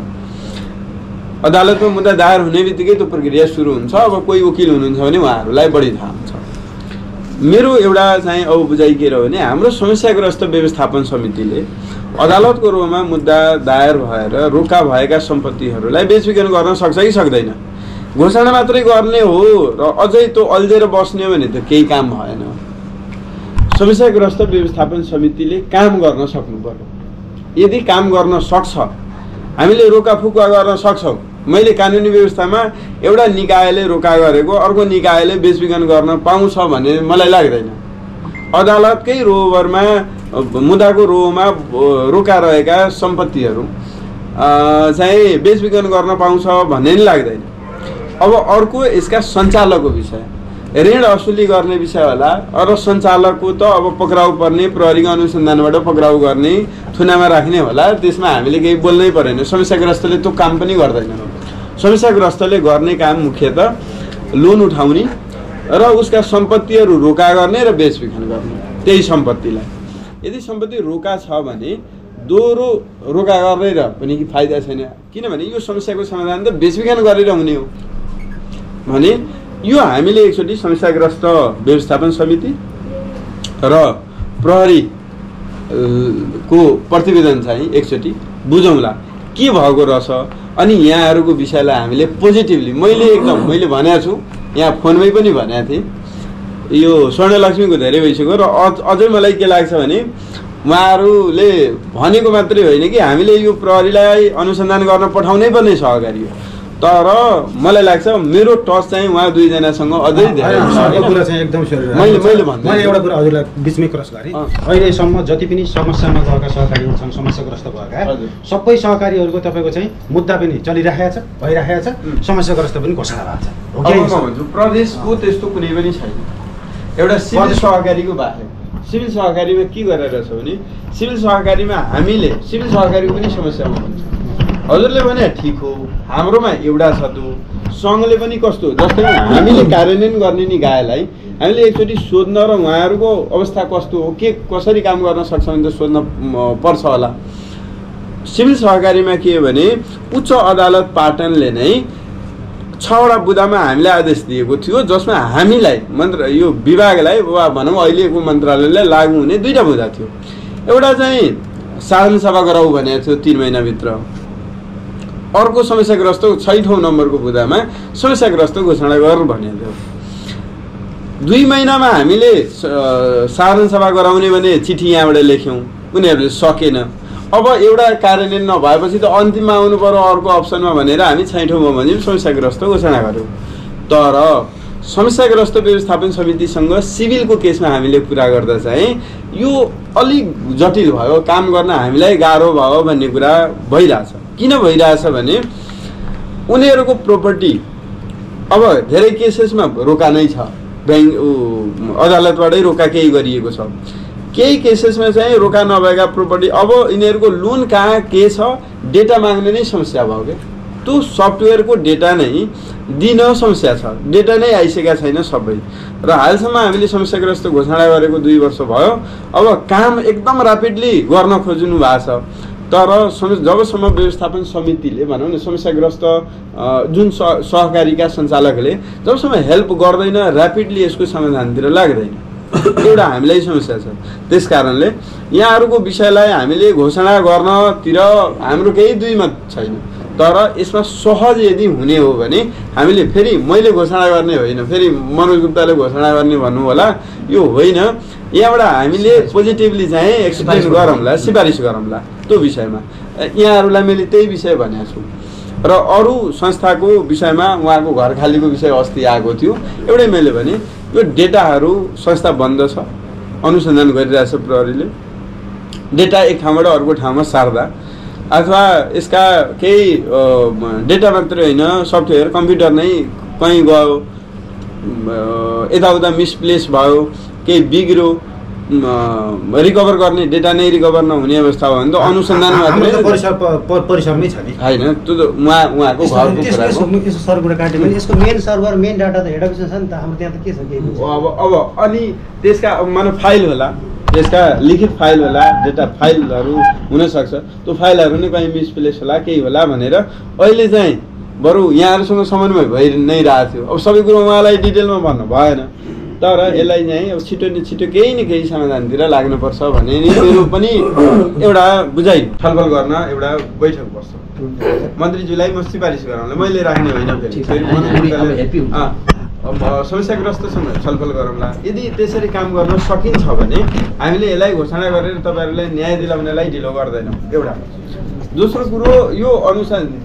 अदालतमा मुद्दा दायर हुने बित्तिकै त्यो प्रक्रिया सुरु हुन्छ। अब कोही वकिल हुनुहुन्छ भने उहाँहरूलाई बढी थाहा हुन्छ। मेरो एउटा चाहिँ अब बुझाइ के रह्यो भने हाम्रो समस्याग्रस्त व्यवस्थापन समितिले अदालतको रोमा मुद्दा दायर भएर रोका भएका सम्पत्तिहरूलाई बेचबिखन गर्न सक्छ कि सक्दैन? घोषणा मात्रै गर्ने हो र अझै त्यो अल्झेर बस्ने भने त केही काम भएन। समस्याग्रस्त व्यवस्थापन समितिले काम गर्न सक्नु पर्यो। यदि काम गर्न सक्छ, हामीले रोकाफुका गर्न सक्छौँ। मैले कानुनी व्यवस्थामा एउटा निकायले रोका गरेको अर्को निकायले बेचबिखन गर्न पाउँछ भन्ने मलाई लाग्दैन। अदालतकै रोभरमा मुद्दाको रोमा रोका रहेका सम्पत्तिहरू चाहिँ बेचबिखन गर्न पाउँछ भन्ने नि लाग्दैन। अब अर्को यसका सञ्चालकको विषय, ऋण असुली गर्ने विषय होला। अरू सञ्चालकको त अब पक्राउ पर्ने, प्रहरीको अनुसन्धानबाट पक्राउ गर्ने, थुनामा राख्ने होला। त्यसमा हामीले केही बोल्नै परेन। समस्याग्रस्तले त्यो काम पनि गर्दैन। समस्याग्रस्तले गर्ने काम मुख्यतः लोन उठाउने र उसका सम्पत्तिहरू रोका गर्ने र बेचबिखन गर्ने, त्यही सम्पत्तिलाई। यदि सम्पत्ति रोका छ भने दोहोरो रोका गरेर पनि फाइदा छैन, किनभने यो समस्याको समाधान त बेचबिखन गरेर हुने हो भने यो हामीले एकचोटि समस्याग्रस्त व्यवस्थापन समिति र प्रहरी को प्रतिवेदन चाहिँ एकचोटि बुझौँला के भएको रहेछ। अनि यहाँहरूको विषयलाई हामीले पोजिटिभली मैले भनेको छु, यहाँ फोनमै पनि भनेको थिएँ, यो स्वर्णलक्ष्मीको धेरै भइसक्यो र अझै मलाई के लाग्छ भने उहाँहरूले भनेको मात्रै होइन कि हामीले यो प्रहरीलाई अनुसन्धान गर्न पठाउनै पर्ने सहकारी हो। तर मलाई लाग्छ मेरो टच चाहिँ उहाँ दुईजनासँग अझै धेरै कुरा चाहिँ एकदम मैले एउटा कुरा हजुरलाई बिचमै क्रस गरेँ। अहिलेसम्म जति पनि समस्यामा गएका सहकारीहरू छन्, समस्याग्रस्त भएका सबै सहकारीहरूको तपाईँको चाहिँ मुद्दा पनि चलिरहेको छ, भइरहेको छ, समस्याग्रस्त पनि घोषणा भएको छ। प्रदेशको त्यस्तो कुनै पनि छैन। एउटा सिभिल सहकारीको बाहेक सिभिल सहकारीमा के गरेर छ भने सिभिल सहकारीमा हामीले सिभिल सहकारीको पनि समस्यामा भन्छ। हजुरले भने ठिक हो, हाम्रोमा एउटा छ त्यो सङ्घले पनि कस्तो, जस्तै हामीले कार्यान्वयन गर्ने निकायलाई हामीले एकचोटि सोध्न र उहाँहरूको अवस्था कस्तो हो, के कसरी काम गर्न सक्छ भने त सोध्न पर्छ होला। सिभिल सहकारीमा के हो भने उच्च अदालत पाटनले नै 6वटा बुदामा हामीले आदेश दिएको थियो, जसमा हामीलाई यो विभागलाई वा भनौँ अहिलेको मन्त्रालयलाई लागू हुने 2टा बुदा थियो। एउटा चाहिँ साधारण सभा गराऊ भनेको थियो 3 महिनाभित्र, अर्को समस्याग्रस्त 6औं नम्बरको बुदामा समस्याग्रस्त घोषणा गर भनेको थियो। 2 महिनामा हामीले साधारण सभा गराउने भने चिठी यहाँबाट लेख्यौँ, उनीहरूले सकेन। अब एउटा कार्यान्वयन नभएपछि त अन्तिममा आउनु पर्यो अर्को अप्सनमा भनेर हामी 6औँमा भने समस्याग्रस्त घोषणा गऱ्यौँ। तर समस्याग्रस्त व्यवस्थापन समितिसँग सिभिलको केसमा हामीले कुरा गर्दा चाहिँ यो अलिक जटिल भयो, काम गर्न हामीलाई गाह्रो भयो भन्ने कुरा भइरहेछ। किन भइरहेछ भने उनीहरूको प्रोपर्टी अब धेरै केसेसमा रोका नै छ, ब्याङ्क अदालतबाटै रोका केही गरिएको छ। केही केसेसमा चाहिँ रोका नभएका प्रोपर्टी अब यिनीहरूको लोन कहाँ के छ डेटा माग्ने नै समस्या भयो क्या। त्यो सफ्टवेयरको डेटा नै दिन समस्या छ, डेटा नै आइसकेका छैन सबै। र हालसम्म हामीले समस्याग्रस्त घोषणा गरेको 2 वर्ष भयो। अब काम एकदम ऱ्यापिडली गर्न खोज्नु भएको छ। तर जबसम्म व्यवस्थापन समितिले भनौँ न समस्याग्रस्त जुन सहकारीका सञ्चालकले जबसम्म हेल्प गर्दैन ऱ्यापिडली यसको समाधानतिर लाग्दैन। एउटा हामीलाई समस्या छ। त्यस कारणले यहाँहरूको विषयलाई हामीले घोषणा गर्नतिर हाम्रो केही दुई मत छैन, तर यसमा सहज यदि हुने हो भने हामीले फेरि मैले घोषणा गर्ने होइन, फेरि मनोज गुप्ताले घोषणा गर्ने भन्नु होला, यो होइन। यहाँबाट हामीले पोजिटिभली चाहिँ एक्सप्लेन गरौँला, सिफारिस गरौँला त्यो विषयमा। यहाँहरूलाई मैले त्यही विषय भनेको छु। र अरू संस्थाको विषयमा उहाँको घर खालीको विषय अस्ति आएको थियो, एउटै मैले भने यो डेटाहरू संस्था बन्द छ, अनुसन्धान गरिरहेछ प्रहरीले। डेटा एक ठाउँबाट अर्को ठाउँमा सार्दा अथवा यसका केही डेटा मात्रै होइन, सफ्टवेयर कम्प्युटर नै कहीँ गयो, यताउता मिसप्लेस भयो, केही बिग्रो, रिकभर गर्ने डेटा नै रिकभर नहुने अवस्था भयो भने त अनुसन्धान मात्रै परिसरमै छ नि होइन। त्यो त उहाँको घरको सर कुरा काट्यो भने यसको मेन सर्भर मेन डाटा त हेड अफिसमा छ नि त, हाम्रो त्यहाँ त के छ केही अब अनि त्यसका मानव फाइल होला, त्यसका लिखित फाइल होला, डेटा फाइलहरू हुनसक्छ, त्यो फाइलहरू नै कहीँ मिसप्लेस होला केही होला भनेर अहिले चाहिँ बरु यहाँहरूसँग समन्वय भइ नै रहेको थियो। अब सबै कुरो उहाँलाई डिटेलमा भन्नु भएन, तर यसलाई चाहिँ अब छिटो न छिटो केही न केही समाधानतिर लाग्नुपर्छ भन्ने नि मेरो पनि एउटा बुझाइ। छलफल गर्न एउटा बैठक बस्छ, मन्त्रीज्यूलाई म सिफारिस गराउँला, मैले राख्ने होइन, समस्याग्रस्तसँग छलफल गरौँला। यदि त्यसरी काम गर्न सकिन्छ भने हामीले यसलाई घोषणा गरेर तपाईँहरूलाई न्याय दिलाउनलाई ढिलो गर्दैनौँ, एउटा। दोस्रो कुरो, यो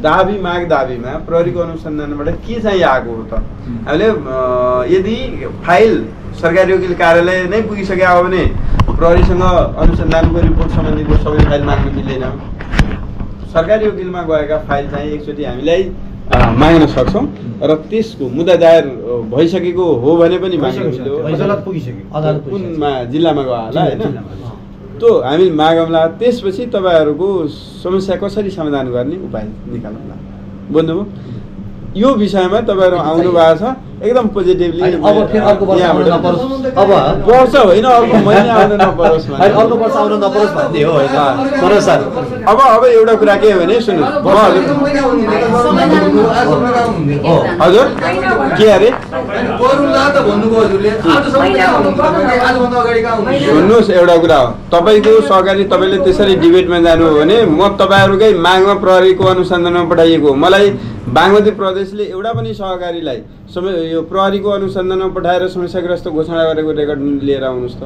दाबी माग दाबीमा प्रहरीको अनुसन्धानबाट के चाहिँ आएको हो त? हामीले यदि फाइल सरकारी वकिल कार्यालय नै पुगिसकेको हो भने प्रहरीसँग अनुसन्धानको रिपोर्ट सम्बन्धीको सबै फाइल माग्न मिल्दैन। सरकारी वकिलमा गएका फाइल चाहिँ एकचोटि हामीलाई माग्न सक्छौँ र त्यसको मुद्दा दायर भइसकेको हो भने पनि माग्न मिल्यो, अदालत पुगिसक्यो, कुनमा जिल्लामा गयो होला होइन, त्यो हामी मागौँला। त्यसपछि तपाईँहरूको समस्या कसरी समाधान गर्ने उपाय निकालौँला। बुझ्नुभयो? यो विषयमा तपाईँहरू आउनु भएको छ एकदम पोजिटिभली। अब फेरि अर्को वर्ष आउन नपरोस्, अब वर्ष होइन अर्को महिना आउन नपरोस्, अर्को वर्ष आउन नपरोस् भन्ने हो होइन मनोज सर। अब एउटा कुरा के हो भने सुन्नुहोस्, हजुर के अरे सुन्नुहोस्, एउटा कुरा हो, तपाईँको सहकारी तपाईँले त्यसरी डिबेटमा जानु हो भने म तपाईँहरूकै मागमा प्रहरीको अनुसन्धानमा पठाइएको हो। मलाई बागमती प्रदेशले एउटा पनि सहकारीलाई यो प्रहरीको अनुसन्धानमा पठाएर समस्याग्रस्त घोषणा गरेको रेकर्ड लिएर आउनुहोस् त,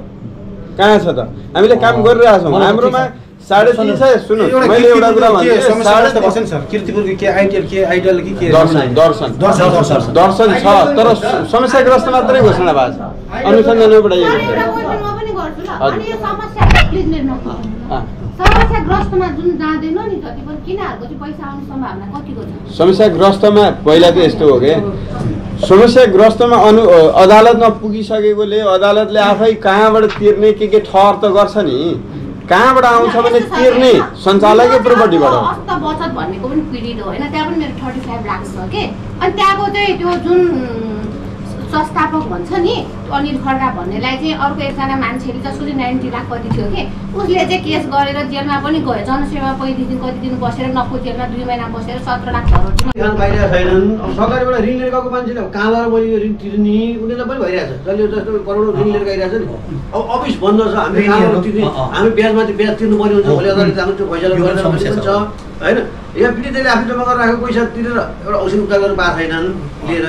कहाँ छ त? हामीले काम गरिरहेछौँ, हाम्रोमा 350 सुन्नु, मैले एउटा कुरा भन्छु, कीर्तिपुरको के आइडियल के आइडियल के दर्शन छ, तर समस्याग्रस्त मात्रै घोषणा भएको छ, अनुसन्धानमा पठाइएको समस्याग्रस्तमा जुन जाँदैन नि जति पनि किनहरूको चाहिँ पैसा आउने सम्भावना कतिको छ? समस्याग्रस्तमा पहिला त यस्तो हो कि समस्याग्रस्तमा अदालतमा पुगिसकेकोले अदालतले आफै कहाँबाट तिर्ने के ठहर त गर्छ नि, कहाँबाट आउँछ भने तिर्ने सञ्चालकै प्रोपर्टीबाट हो। बचत भनेको पनि पीडित हो होइन, त्यहाँ पनि मेरो 35 लाख छ के। अनि त्यहाँको चाहिँ त्यो जुन संस्थापक भन्छ नि अनिल खड्का भन्नेलाई चाहिँ अर्को एकजना मान्छेले जसको चाहिँ 90 लाख कति थियो कि उसले चाहिँ केस गरेर जेलमा पनि गयो, जनसेवा पहिलेदेखि कति दिन बसेर नक्कु जेलमा 2 महिना बसेर 17 लाख करोड पाइरहेको छैनन्। अब सरकारबाट ऋण लिएर गएको मान्छेले कहाँबाट मैले यो ऋण तिर्ने उनीहरूलाई पनि भइरहेछ, जसले जस्तो करोडौँ ऋण लिएर गइरहेछ नि। अब अफिस बन्द छ, हामी कहाँबाट तिर्ने, हामी ब्याजमाथि ब्याज तिर्नु पर्ने हुन्छ, भोलि अदालतले हाम्रो त्यो पैसा गरेर हुन्छ होइन। यहाँ पीडितले आफू जम्मा गरेर राखेको पैसा तिरेर एउटा औषधि उपचार गर्नु पाएको छैनन् लिएर,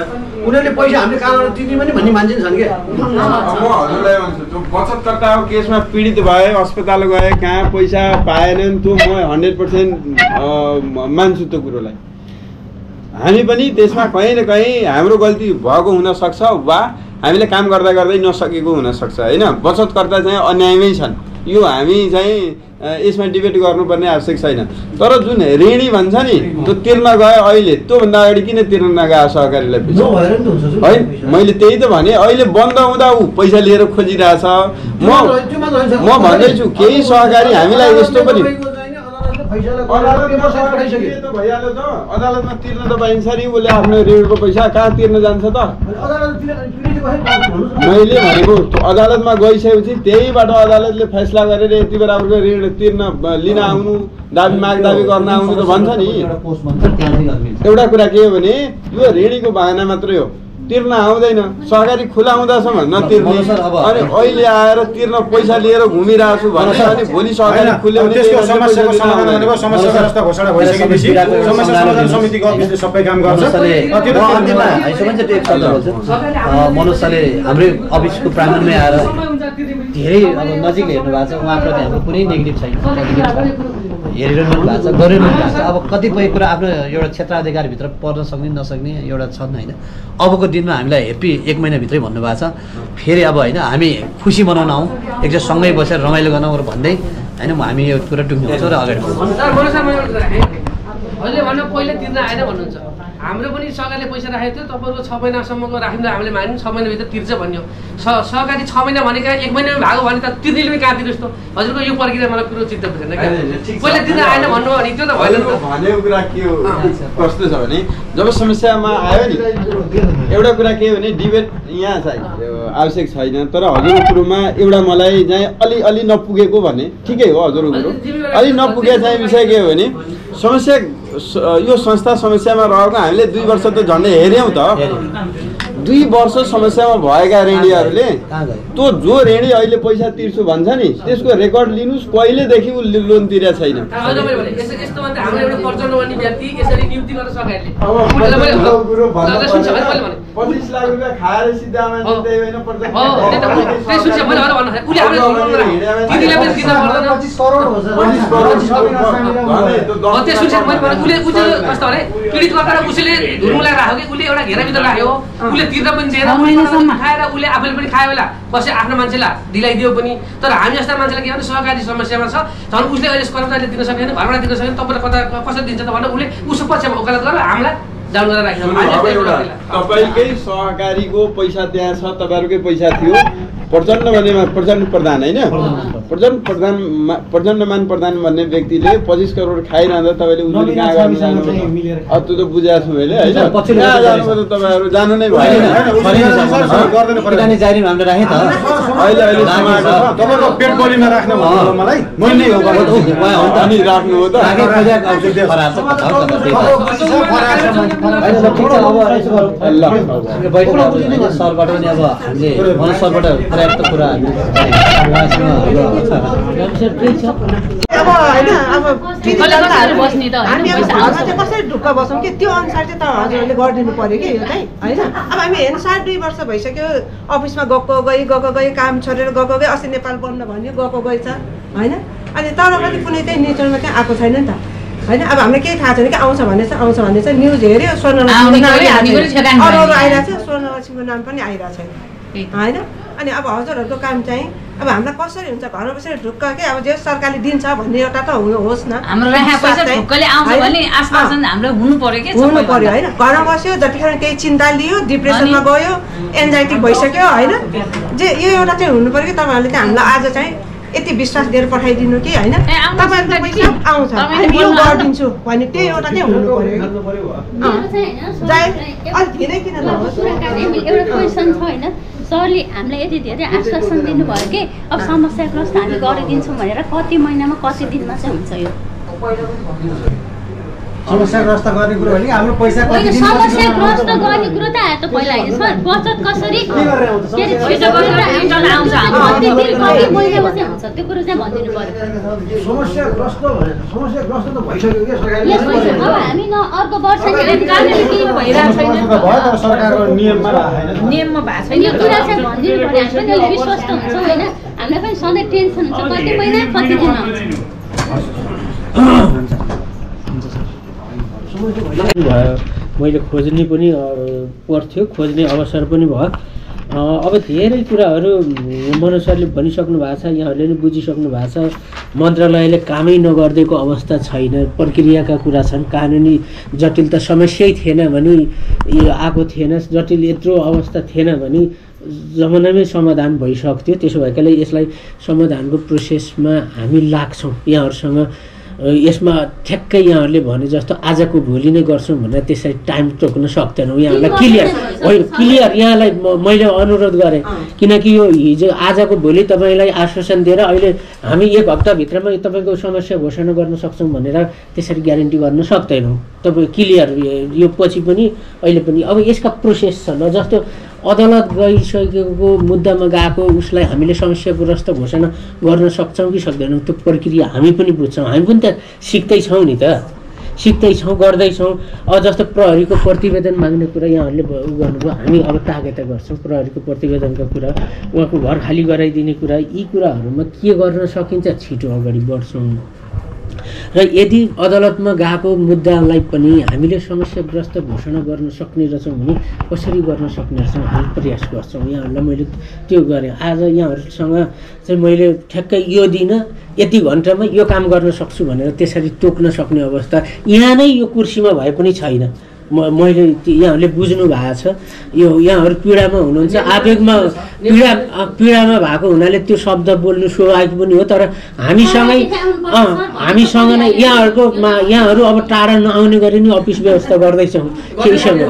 उनीहरूले पैसा हामीले कहाँबाट तिर्ने पनि भन्ने मान्छे छन् क्या। म हजुरलाई भन्छु, जो बचतकर्ताको केसमा पीडित भए, अस्पताल गए, कहाँ पैसा पाएनन्, त्यो म 100% मान्छु त्यो कुरोलाई। हामी पनि त्यसमा कहीँ न कहीँ हाम्रो गल्ती भएको हुनसक्छ वा हामीले काम गर्दा गर्दै नसकेको हुनसक्छ होइन। बचतकर्ता चाहिँ अन्यायमै छन्, यो हामी चाहिँ यसमा डिबेट गर्नुपर्ने आवश्यक छैन। तर जुन ऋणी भन्छ नि त्यो तिर्न गयो, अहिले त्योभन्दा अगाडि किन तिर्न नगयो सहकारीलाई है? मैले त्यही त भने, अहिले बन्द हुँदा ऊ पैसा लिएर खोजिरहेछ। म भन्दैछु केही सहकारी हामीलाई यस्तो पनि अदालतमा तिर्न त पाइन्छ नि, उसले आफ्नो ऋणको पैसा कहाँ तिर्न जान्छ त? मैले भनेको अदालतमा गइसकेपछि त्यहीबाट अदालतले फैसला गरेर यति बराबरको ऋण तिर्न लिन आउनु, दाबी माग दाबी गर्न आउनु त भन्छ नि। एउटा कुरा के हो भने यो ऋणीको बहाना मात्रै हो, तिर्न आउँदैन, सहकारी खुला हुँदासम्म नतिर्ने, अनि अहिले आएर तिर्न पैसा लिएर घुमिरहेको छु भने अनि भोलि सहकारी खुल्यो भने त्यसको समस्याको समाधान भनेको समस्या ग्रस्त घोषणा भइसकेपछि समस्या समाधान समितिको अफिसले सबै काम गर्छ। मनोज सरले हाम्रै अफिसको प्राङ्गणमै आएर धेरै अब नजिक हेर्नु भएको छ, उहाँप्रति हाम्रो कुनै नेगेटिभ छैन, हेरिरहनु भएको छ, गरिरहनु भएको छ। अब कतिपय कुरा आफ्नो एउटा क्षेत्राधिकारभित्र पर्न सक्ने नसक्ने एउटा छन् होइन। अबको दिनमा हामीलाई हेप्पी 1 महिनाभित्रै भन्नुभएको छ, फेरि अब होइन हामी खुसी मनाउन आउँ, एकजना सँगै बसेर रमाइलो गर्न भन्दै होइन हामी यो कुरा टुङ्ग्याउँछौँ र अगाडि अहिले भन्नु पहिला तिर्न आएन भन्नुहुन्छ, हाम्रो पनि सरकारले पैसा राखेको थियो, तपाईँको 6 महिनासम्मको राख्दा हामीले मान्यौँ 6 महिनाभित्र तिर्छ भन्यो। सहकारी 6 महिना भनेका 1 महिनामा भएको भने त तिर्नेले पनि कहाँ तिर्नुहोस् त। हजुरको यो प्रक्रिया मलाई कुरो चित्त बुझेन क्या, पहिला तिर्न आएन भन्नु भने त्यो त भएन। भनेको कुरा के हो कस्तो छ भने जब समस्यामा आयो नि एउटा कुरा के हो भने डिबेट यहाँ चाहिँ आवश्यक छैन, तर हजुरको कुरोमा एउटा मलाई चाहिँ अलि नपुगेको भने ठिकै हो हजुरको कुरो, अलि नपुगेको चाहिँ विषय के हो भने समस्या यो संस्था समस्यामा रहेको हामीले 2 वर्ष त झन्डै हेऱ्यौँ त। 2 वर्ष समस्यामा भएका ऋणीहरूले त्यो जो ऋणी अहिले पैसा तिर्छु भन्छ नि त्यसको रेकर्ड लिनुहोस्, कहिलेदेखि उ लोन तिरेको छैन। यस्तो भन्दा हाम्रो एउटा प्रचण्ड भन्ने व्यक्ति यसरी नियुक्ति गर्न सकेले 25 लाख रुपियाँ खाएर सिधा मान्छे त्यही होइन पीडितकर्ता उसले धुर्मुलाई राख्यो कि उसले एउटा घेराभित्र राख्यो, उसले तिर्न पनि दिएन, खाएर उसले आफैले पनि खायो होला, कसै आफ्नो मान्छेलाई ढिलाइदियो पनि। तर हामी जस्ता मान्छेलाई के भने सहकारी समस्यामा छ, झन् उसले अहिले कर्मचारीले दिन सकेन, घरबाट दिन सकेन, तपाईँले कता कसरी दिन्छ त भनेर उसले उसको पक्षमा वकालत गरेर हामीलाई डाउन गरेर राख्छ। तपाईँकै सहकारीको पैसा त्यहाँ छ, तपाईँहरूकै पैसा थियो, प्रचण्ड भन्नेमा प्रचण्ड प्रधान होइन, प्रचण्डमान प्रधान भन्ने व्यक्तिले 25 करोड खाइरहँदा तपाईँले उजुरी कहाँ गर्नु जानु? त्यो त बुझाएको छु मैले होइन, कहाँ जानुभयो त तपाईँहरू जानु नै भएन। तपाईँको पेट बलिमा राख्नु भयो मलाई मैले अनि राख्नु हो त सरबाट पनि अब हामीले मनोज सरबाट पर्याप्त कुरा अब होइन अब हामी अब घरमा चाहिँ कसरी ढुक्क बसौँ कि त्यो अनुसार चाहिँ त हजुरहरूले गरिदिनु पऱ्यो कि यो चाहिँ होइन। अब हामी हेर्नु 2.5 वर्ष भइसक्यो अफिसमा गएको गई काम छोडेर गएको गई, अस्ति नेपाल बन्द भन्यो गएको गई छ होइन। अनि तर पनि कुनै चाहिँ नेचरमा चाहिँ आएको छैन नि त होइन। अब हामीलाई केही थाहा छैन कि आउँछ भने चाहिँ न्युज हेऱ्यो स्वर्णलक्ष्मीको नाम अरू आइरहेको छ, स्वर्णलक्ष्मीको नाम पनि आइरहेको छैन होइन। अनि अब हजुरहरूको काम चाहिँ अब हामीलाई कसरी हुन्छ घरमा बसेर ढुक्क के अब जे सरकारले दिन्छ भन्ने एउटा त होस् न, हाम्रो राखेको पैसा ढुक्कले आउँछ भन्ने आश्वासन हाम्रो हुनु पर्यो के हुनु पर्यो होइन। घरमा बस्यो जतिखेर केही चिन्ता लियो, डिप्रेसनमा गयो, एन्जाइटी भइसक्यो होइन, जे यो एउटा चाहिँ हुनु पर्यो कि तपाईँहरूले चाहिँ हामीलाई आज चाहिँ यति विश्वास दिएर पठाइदिनु कि होइन तपाईँहरूको पैसा आउँछ हामी यो गरिदिन्छु भने त्यही एउटा चाहिँ हुनु पर्यो। अलिक धेरै किन नहोस् एउटा क्वेसन छ होइन, सरले हामीलाई यति धेरै आश्वासन दिनुभयो कि अब समस्याग्रस्त हामी गरिदिन्छौँ भनेर कति महिनामा कति दिनमा चाहिँ हुन्छ यो समस्याग्रस्त गर्ने कुरो भने हाम्रो पैसा कति दिन समस्याग्रस्त गर्ने कुरो त आयो त पहिला होइन सर, बचत कसरी छिटो गरेर आउँछ कति महिनामा चाहिँ हुन्छ त्यो कुरो चाहिँ भनिदिनु पर्यो। समस्याग्रस्त त भइसक्यो क्या सरकारले। अब हामी न अर्को वर्ष केही भइरहेको छैन, सरकारको नियममा भएको छैन, यो कुरा चाहिँ भनिदिनु पर्यो। हामी पनि अलिक विश्वस्त हुन्छौँ होइन, हामीलाई पनि सधैँ टेन्सन हुन्छ कति महिना कति दिनमा आउँछ। मैले खोज्ने पनि पर्थ्यो, खोज्ने अवसर पनि भयो। अब धेरै कुराहरू मनोज सरले भनिसक्नु भएको छ, यहाँहरूले पनि बुझिसक्नु भएको छ। मन्त्रालयले कामै नगरिदिएको अवस्था छैन, प्रक्रियाका कुरा छन्, कानुनी जटिलता समस्यै थिएन भने आएको थिएन, जटिल यत्रो अवस्था थिएन भने जमानामै समाधान भइसक्थ्यो। त्यसो भएकाले यसलाई समाधानको प्रोसेसमा हामी लाग्छौँ, यहाँहरूसँग यसमा ठ्याक्कै यहाँहरूले भने जस्तो आजको भोलि नै गर्छौँ भनेर त्यसरी टाइम तोक्न सक्दैनौँ। यहाँलाई क्लियर यहाँलाई मैले अनुरोध गरेँ, किनकि यो हिजो आजको भोलि तपाईँलाई आश्वासन दिएर अहिले हामी 1 हप्ताभित्रमा तपाईँको समस्या घोषणा गर्न सक्छौँ भनेर त्यसरी ग्यारेन्टी गर्न सक्दैनौँ। तपाईँ क्लियर यो पछि पनि अहिले पनि अब यसका प्रोसेस छ। ल जस्तो अदालत गइसकेको मुद्दामा गएको उसलाई हामीले समस्याग्रस्त घोषणा गर्न सक्छौँ कि सक्दैनौँ त्यो प्रक्रिया हामी पनि बुझ्छौँ। हामी पनि त सिक्दैछौँ नि त, सिक्दैछौँ गर्दैछौँ। अब जस्तो प्रहरीको प्रतिवेदन माग्ने कुरा यहाँहरूले गर्नुभयो, हामी अब तागेता गर्छौँ प्रहरीको प्रतिवेदनका कुरा, उहाँको घर खाली गराइदिने कुरा, यी कुराहरूमा के गर्न सकिन्छ छिटो अगाडि बढ्छौँ। र यदि अदालतमा गएको मुद्दालाई पनि हामीले समस्याग्रस्त घोषणा गर्न सक्ने रहेछौँ भने कसरी गर्न सक्ने रहेछौँ हामी प्रयास गर्छौँ। यहाँहरूलाई मैले त्यो गरेँ। आज यहाँहरूसँग चाहिँ मैले ठ्याक्कै यो दिन यति घन्टामा यो काम गर्न सक्छु भनेर त्यसरी तोक्न सक्ने अवस्था यहाँ नै यो कुर्सीमा भए पनि छैन। मैले यहाँहरूले बुझ्नु भएको छ। यो यहाँहरू पीडामा हुनुहुन्छ, आवेगमा पीडामा भएको हुनाले त्यो शब्द बोल्नु स्वाभाविक पनि हो। तर हामीसँग नै यहाँहरू अब टाढा नआउने गरी नै अफिस व्यवस्था गर्दैछौँ, केहीसँग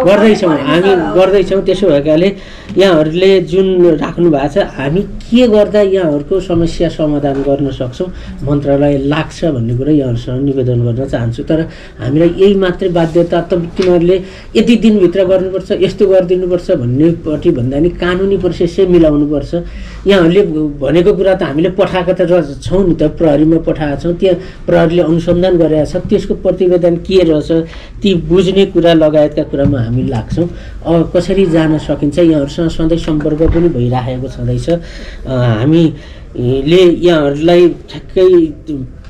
गर्दैछौँ, हामी गर्दैछौँ। त्यसो भएकाले यहाँहरूले जुन राख्नु भएको छ हामी के गर्दा यहाँहरूको समस्या समाधान गर्न सक्छौँ मन्त्रालय लाग्छ भन्ने कुरा यहाँहरूसँग निवेदन गर्न चाहन्छु। तर हामीलाई यही मात्रै बाध्यता त तिमीहरूले यति दिनभित्र गर्नुपर्छ यस्तो गरिदिनुपर्छ भन्नेपट्टि भन्दा नि कानुनी प्रोसेस चाहिँ मिलाउनुपर्छ। यहाँहरूले भनेको कुरा त हामीले पठाएको त छौँ नि त, प्रहरीमा पठाएको छौँ, त्यहाँ प्रहरीले अनुसन्धान गरेका छ, त्यसको प्रतिवेदन के रहेछ ती बुझ्ने कुरा लगायतका कुरामा हामी लाग्छौँ। अब कसरी जान सकिन्छ यहाँहरूसँग सधैँ सम्पर्क पनि भइराखेको छँदैछ। हामीले यहाँहरूलाई ठ्याक्कै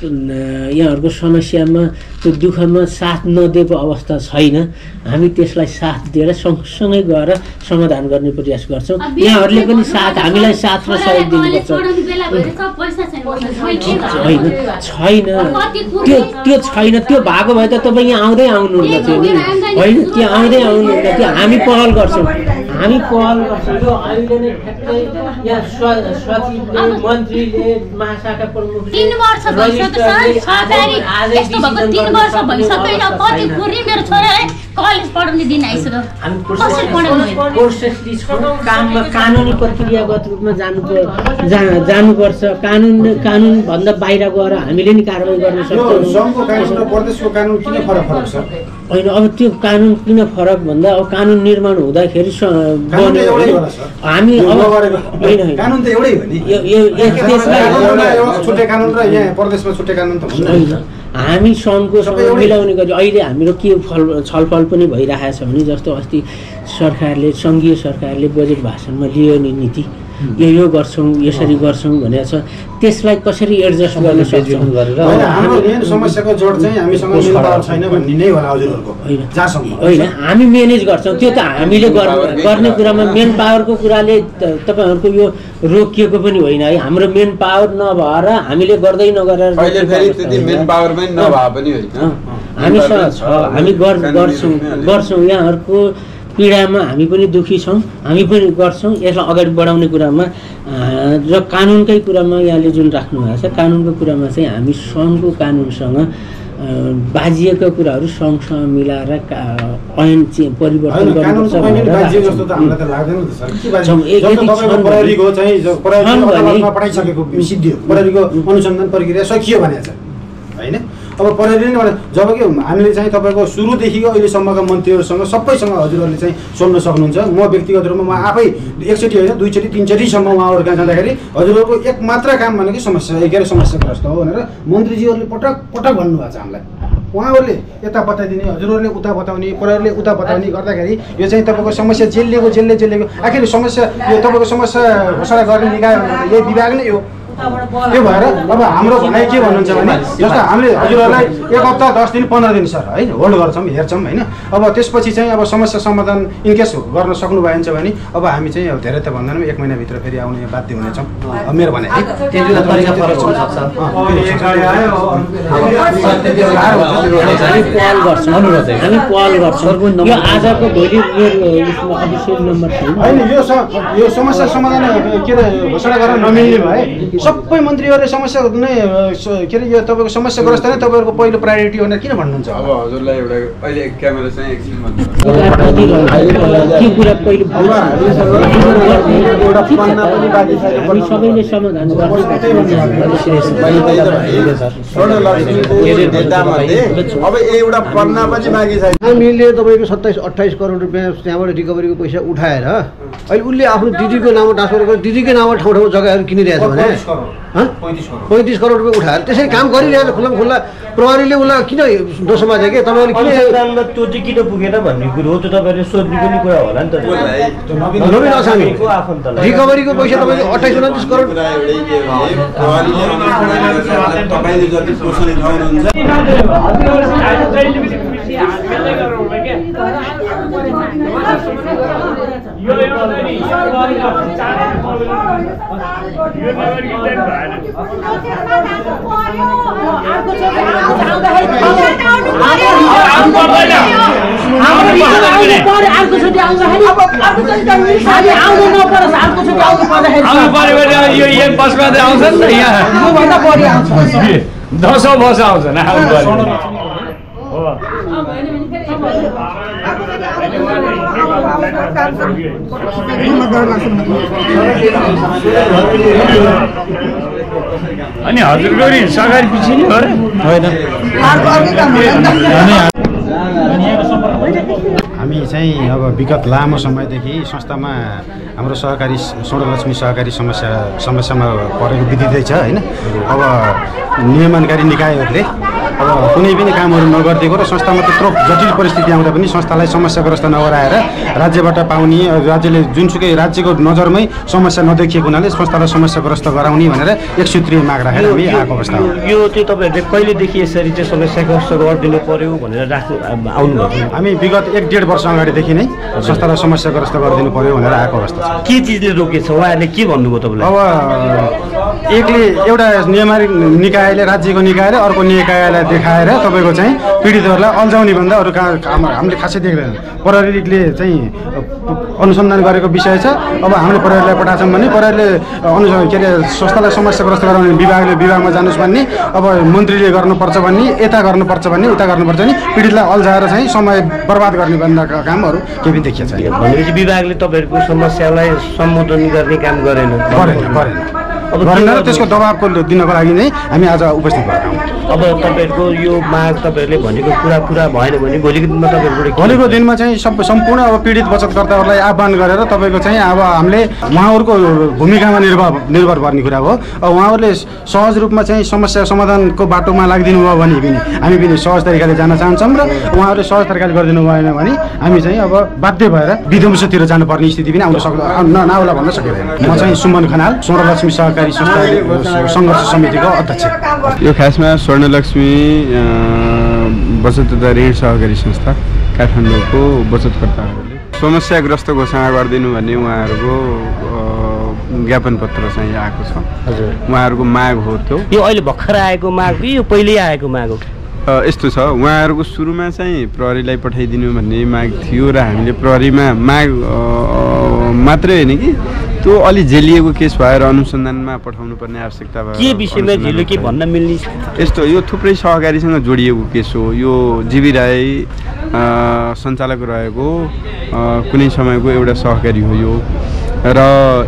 यहाँहरूको समस्यामा त्यो दुःखमा साथ नदिएको अवस्था छैन। हामी त्यसलाई साथ दिएर सँगसँगै गएर समाधान गर्ने प्रयास गर्छौँ। यहाँहरूले पनि साथ हामीलाई साथ र सहयोग दिनुपर्छ। होइन छैन त्यो छैन, त्यो भएको भए त तपाईँ यहाँ आउँदै आउनुहुन्न थियो नि, होइन त्यो आउँदै आउनुहुन्न थियो। हामी पहल गर्छौँ, हामी पहल गर्छौँ। यो अहिले नै ठ्याक्कै यहाँ सचिवले मन्त्रीले महाशाखा प्रमुखले काममा कानुनी प्रक्रियागत रूपमा जानुपर्छ। कानुनभन्दा बाहिर गएर हामीले नि कारवाही गर्न सक्छौँ। होइन अब त्यो कानुन किन फरक भन्दा अब कानुन निर्माण हुँदाखेरि हामी हामी सङ्घको मिलाउने गरी अहिले हाम्रो के छलफल पनि भइरहेको छ भने जस्तो अस्ति सरकारले सङ्घीय सरकारले बजेट भाषणमा लियो नि नीति यो गर्छौँ यसरी गर्छौँ भनेको छ, त्यसलाई कसरी एडजस्ट गर्न सक्छौँ। हाम्रो मेन समस्याको जड चाहिँ हामीसँग मेन पावर छैन भन्ने नै होला हजुरहरूको होइन, हामी म्यानेज गर्छौँ। त्यो त हामीले गर्ने कुरामा मेन पावरको कुराले तपाईँहरूको यो रोकिएको पनि होइन है। हाम्रो मेन पावर नभएर हामीले गर्दै नगरेर हामीसँग छ, हामी गर्छौँ। यहाँहरूको पीडामा हामी पनि दुखी छौँ, हामी पनि गर्छौँ यसलाई अगाडि बढाउने कुरामा। र कानुनकै कुरामा यहाँले जुन राख्नु भएको छ कानुनको कुरामा चाहिँ हामी सङ्घको कानुनसँग बाजिएका कुराहरू सँगसँग मिलाएर ऐन चाहिँ परिवर्तन गर्नुपर्छ भनेर अनुसन्धान प्रक्रिया सकियो भनेको छ होइन। अब प्रहरी नै जब कि हामीले चाहिँ तपाईँको सुरुदेखिको अहिलेसम्मका मन्त्रीहरूसँग सबैसँग हजुरहरूले चाहिँ सोध्न सक्नुहुन्छ। म व्यक्तिगत रूपमा म आफै एकचोटि होइन दुईचोटि तिनचोटिसम्म उहाँहरू कहाँ जाँदाखेरि हजुरहरूको एक मात्र काम भनेको समस्याग्रस्त हो भनेर मन्त्रीजीहरूले पटक पटक भन्नुभएको छ हामीलाई। उहाँहरूले यता बताइदिने, हजुरहरूले उता बताउने, प्रहरीले उता बताउने गर्दाखेरि यो चाहिँ तपाईँको समस्या जेल्लेको आखिर समस्या यो तपाईँको समस्या घोषणा गर्ने निकाय भनेर यही विभाग नै हो। त्यो भएर अब हाम्रो भनाइ के भन्नुहुन्छ भने जस्तो हामीले हजुरहरूलाई 1 हप्ता 10 दिन 15 दिन सर है होल्ड गर्छौँ हेर्छौँ होइन। अब त्यसपछि चाहिँ अब समस्या समाधान इनकेस गर्न सक्नु भएछ भने अब हामी चाहिँ अब धेरै त भन्दैनौँ 1 महिनाभित्र फेरि आउने बाध्य हुनेछौँ। मेरो भनाइ हामी पहल गर्छौँ यो आजको भोलि मेरो अफिसियल नम्बर छैन होइन यो समस्या समाधान के अरे घोषणा गर्न नमिल्ने भए सबै मन्त्रीहरूले समस्या नै के अरे यो तपाईँको समस्याग्रस्त नै तपाईँहरूको पहिलो प्रायोरिटी भनेर किन भन्नुहुन्छ? अब हजुरलाई एउटा अहिले क्यामेरा चाहिँ एकछिन भन्नु के कुरा पहिलो एउटा पन्ना पनि बाँकी छैन। हामी सबैले समाधान अब एउटा पन्ना पनि बाँकी छैन। हामीले तपाईँको 27-28 करोड रुपियाँ त्यहाँबाट रिकभरीको पैसा उठाएर अहिले उसले आफ्नो दिदीको नाममा ट्रान्सफर गरेर दिदीकै नाममा ठाउँ ठाउँ जग्गाहरू किनिरहेछ भने 35 करोड रुपियाँ उठाएर त्यसरी काम गरिरहेछ खुल्लम खुल्ला। प्रहरीले उसलाई किन दोषमा दियो कि तपाईँले किन त्यो चाहिँ किन पुगेन भन्ने कुरो हो, त्यो तपाईँले सोध्ने पनि कुरा होला नि त। नवीन अछामी रिकभरीको पैसा तपाईँले 28-29 करोड तपाईँले जति पोषण उठाउनुहुन्छ दसौँ वर्ष आउँछ अनि हजुरको सरकारी पछि नि होइन हामी चाहिँ अब विगत लामो समयदेखि संस्थामा हाम्रो सहकारी स्वर्णलक्ष्मी सहकारी समस्यामा परेको विदितै छ होइन। अब नियमनकारी निकायहरूले अब कुनै पनि कामहरू नगरिदिएको र संस्थामा त्यत्रो जटिल परिस्थिति आउँदा पनि संस्थालाई समस्याग्रस्त नगराएर राज्यबाट पाउने राज्यले जुनसुकै राज्यको नजरमै समस्या नदेखिएको हुनाले संस्थालाई समस्याग्रस्त गराउने भनेर एक सूत्रीय माग राखेर हामी आएको अवस्था हो। यो चाहिँ तपाईँहरूले कहिलेदेखि यसरी चाहिँ समस्याग्रस्त गरिदिनु पर्यो भनेर आउनुभयो? हामी विगत 1-1.5 वर्ष अगाडिदेखि नै संस्थालाई समस्याग्रस्त गरिदिनु पर्यो भनेर आएको अवस्था छ। के चिजले रोकेछ उहाँहरूले के भन्नुभयो तपाईँलाई? अब एकले एउटा निकायले राज्यको निकायले अर्को निकायलाई देखाएर तपाईँको चाहिँ पीडितहरूलाई अल्झाउने भन्दा अरू काम हामीले खासै देख्दैनौँ। प्रहरीले चाहिँ अनुसन्धान गरेको विषय छ। अब हामीले प्रहरीलाई पठाएछौँ भने प्रहरीले के अरे संस्थालाई समस्याग्रस्त गराउने विभागमा जानुहोस् भन्ने, अब मन्त्रीले गर्नुपर्छ भन्ने, यता गर्नुपर्छ भन्ने, उता गर्नुपर्छ भने पीडितलाई अल्झाएर चाहिँ समय बर्बाद गर्ने भन्दा कामहरू केही पनि देखिएको छैन। भनेपछि विभागले तपाईँहरूको समस्यालाई सम्बोधन गर्ने काम गरेन र त्यसको दबाबको दिनको लागि नै हामी आज उपस्थित भएका हौँ। अब तपाईँहरूको यो माग तपाईँहरूले भनेको कुरा पुरा भएन भने भोलिको दिनमा चाहिँ सम्पूर्ण अब पीडित बचतकर्ताहरूलाई आह्वान गरेर तपाईँको चाहिँ अब हामीले उहाँहरूको भूमिकामा निर्भर पर्ने कुरा हो। अब उहाँहरूले सहज रूपमा चाहिँ समस्या समाधानको बाटोमा लागिदिनु भयो भने पनि हामी पनि सहज तरिकाले जान चाहन्छौँ र उहाँहरूले सहज तरिकाले गरिदिनु भएन भने हामी चाहिँ अब बाध्य भएर विध्वंसतिर जानुपर्ने स्थिति पनि आउन नआउला भन्न सकिँदैन। म चाहिँ सुमन खनाल, स्वर्णलक्ष्मी सहकारी सङ्घर्ष समितिको अध्यक्ष। यो खासमा स्वर्णलक्ष्मी बचत तथा ऋण सहकारी संस्था काठमाडौँको बचतकर्ताहरूले समस्याग्रस्त घोषणा गरिदिनु भन्ने उहाँहरूको ज्ञापन पत्र चाहिँ आएको छ। उहाँहरूको माग हो त्यो। यो अहिले भर्खर आएको माग हो यो पहिल्यै आएको माग हो? यस्तो छ, उहाँहरूको सुरुमा चाहिँ प्रहरीलाई पठाइदिनु भन्ने माग थियो र हामीले प्रहरीमा माग मात्रै होइन कि त्यो अलि झेलिएको केस भएर अनुसन्धानमा पठाउनु पर्ने आवश्यकता भयो। के विषयमा झेल्यो के भन्न मिल्ने? यस्तो यो थुप्रै सहकारीसँग जोडिएको केस हो। यो जीवी राई सञ्चालक रहेको कुनै समयको एउटा सहकारी हो यो, र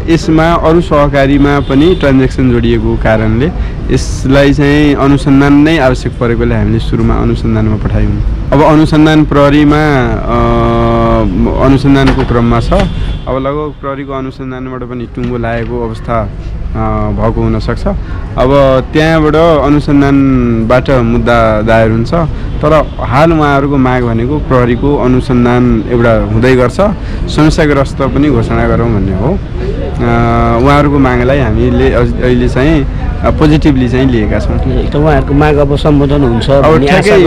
यसमा अरू सहकारीमा पनि ट्रान्ज्याक्सन जोडिएको कारणले यसलाई चाहिँ अनुसन्धान नै आवश्यक परेकोले हामीले सुरुमा अनुसन्धानमा पठायौँ। अब अनुसन्धान प्रहरीमा अनुसन्धानको क्रममा छ। अब लगभग प्रहरीको अनुसन्धानबाट पनि टुङ्गो लागेको अवस्था भएको हुनसक्छ। अब त्यहाँबाट अनुसन्धानबाट मुद्दा दायर हुन्छ, तर हाल उहाँहरूको माग भनेको प्रहरीको अनुसन्धान एउटा हुँदै गर्छ, समस्याग्रस्त पनि घोषणा गरौँ भन्ने हो। उहाँहरूको मागलाई हामीले अहिले चाहिँ पोजिटिभली चाहिँ लिएका छौँ। उहाँहरूको माग अब सम्बोधन हुन्छ अब ठ्याक्कै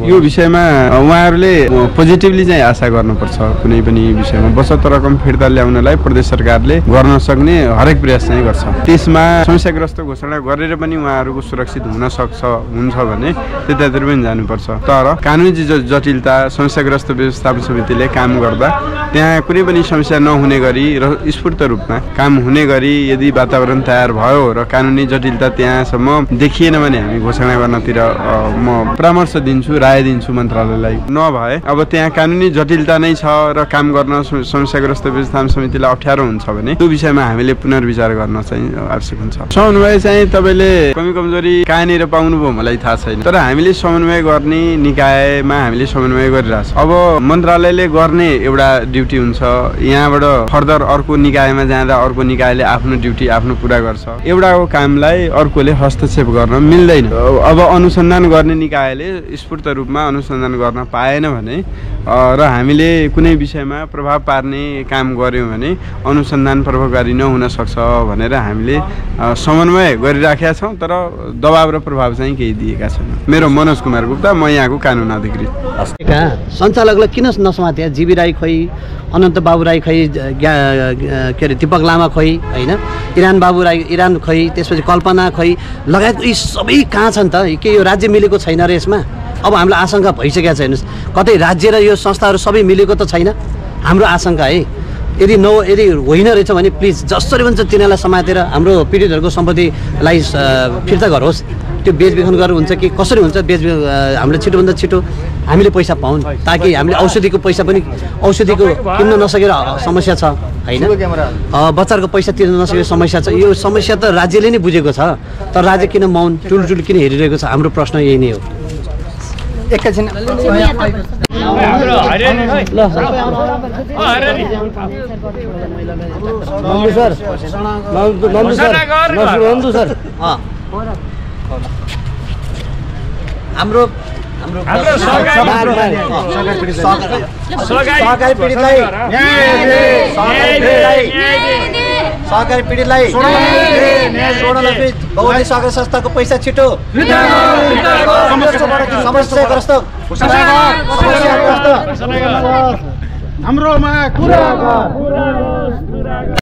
यो विषयमा उहाँहरूले पोजिटिभली चाहिँ आशा गर्नुपर्छ। कुनै पनि विषयमा बचत रकम फिर्ता ल्याउनलाई प्रदेश सरकारले गर्न सक्ने हरेक प्रयास चाहिँ गर्छ। त्यसमा समस्याग्रस्त घोषणा गरेर पनि उहाँहरूको सुरक्षित हुन्छ भने त्यतातिर पनि जानुपर्छ। तर कानुनी जटिलता समस्याग्रस्त व्यवस्थापन समितिले काम गर्दा त्यहाँ कुनै पनि समस्या नहुने गरी र स्फूर्त रूपमा काम हुने गरी यदि वातावरण तयार भयो र कानुनी जटिलता त्यहाँसम्म देखिएन भने हामी घोषणा गर्नतिर म परामर्श दिन्छु, राय दिन्छु मन्त्रालयलाई। नभए अब त्यहाँ कानुनी जटिलता नै छ र काम गर्न समस्याग्रस्त व्यवस्थापन समितिलाई अप्ठ्यारो हुन्छ भने त्यो विषयमा हामीले पुनर्विचार गर्न चाहिँ आवश्यक हुन्छ। समन्वय चाहिँ तपाईँले कमी कमजोरी कहाँनिर पाउनुभयो मलाई थाहा छैन, तर हामीले समन्वय गर्ने निकायमा हामीले समन्वय गरिरहेछौँ। अब मन्त्रालयले गर्ने एउटा ड्युटी हुन्छ, यहाँबाट फर्दर अर्को निकायमा जाँदा अर्को निकायले आफ्नो ड्युटी आफ्नो पुरा गर्छ। एउटाको कामलाई अर्कोले हस्तक्षेप गर्न मिल्दैन। अब अनुसन्धान गर्ने निकायले स्फूर्त रूपमा अनुसन्धान गर्न पाएन भने र हामीले कुनै विषयमा प्रभाव पार्ने काम गऱ्यौँ भने अनुसन्धान प्रभावकारी नहुन सक्छ भनेर हामीले समन्वय गरिराखेका छौँ, तर दबाब र प्रभाव चाहिँ केही दिएका छैनौँ। मेरो मनोज कुमार गुप्ता, म यहाँको कानुन अधिकृत। सञ्चालकलाई किन नसमाते? जीवी राई खोइ, अनन्त बाबु राई खोइ, के अरे दिपक लामा खोइ, होइन, इरान बाबु राई इरान खोइ, त्यसपछि कल्पना खोइ लगायत यी सबै कहाँ छन् त? के यो राज्य मिलेको छैन र यसमा? अब हामीलाई आशंका भइसकेको छ। हेर्नुहोस्, कतै राज्य र यो संस्थाहरू सबै मिलेको त छैन। हाम्रो आशंका है, यदि होइन रहेछ भने प्लिज जसरी भन्छ तिनीहरूलाई समातेर हाम्रो पीडितहरूको सम्पत्तिलाई फिर्ता गरोस्। त्यो बेचबिखन गरेर हुन्छ कि कसरी हुन्छ हामीले छिटोभन्दा छिटो हामीले पैसा पाउँ, ताकि हामीले औषधिको पैसा पनि औषधिको किन्न नसकेर समस्या छ, होइन, बच्चाहरूको पैसा तिर्न नसकेको समस्या छ। यो समस्या त राज्यले नै बुझेको छ, तर राज्य किन मौन टुलटुल किन हेरिरहेको छ? हाम्रो प्रश्न यही नै हो। एकैछिन हाम्रो सहकारी पीडितलाई बहुमूल्य सहकारी संस्थाको पैसा छिटो समस्याग्रस्त हाम्रोमा कुरा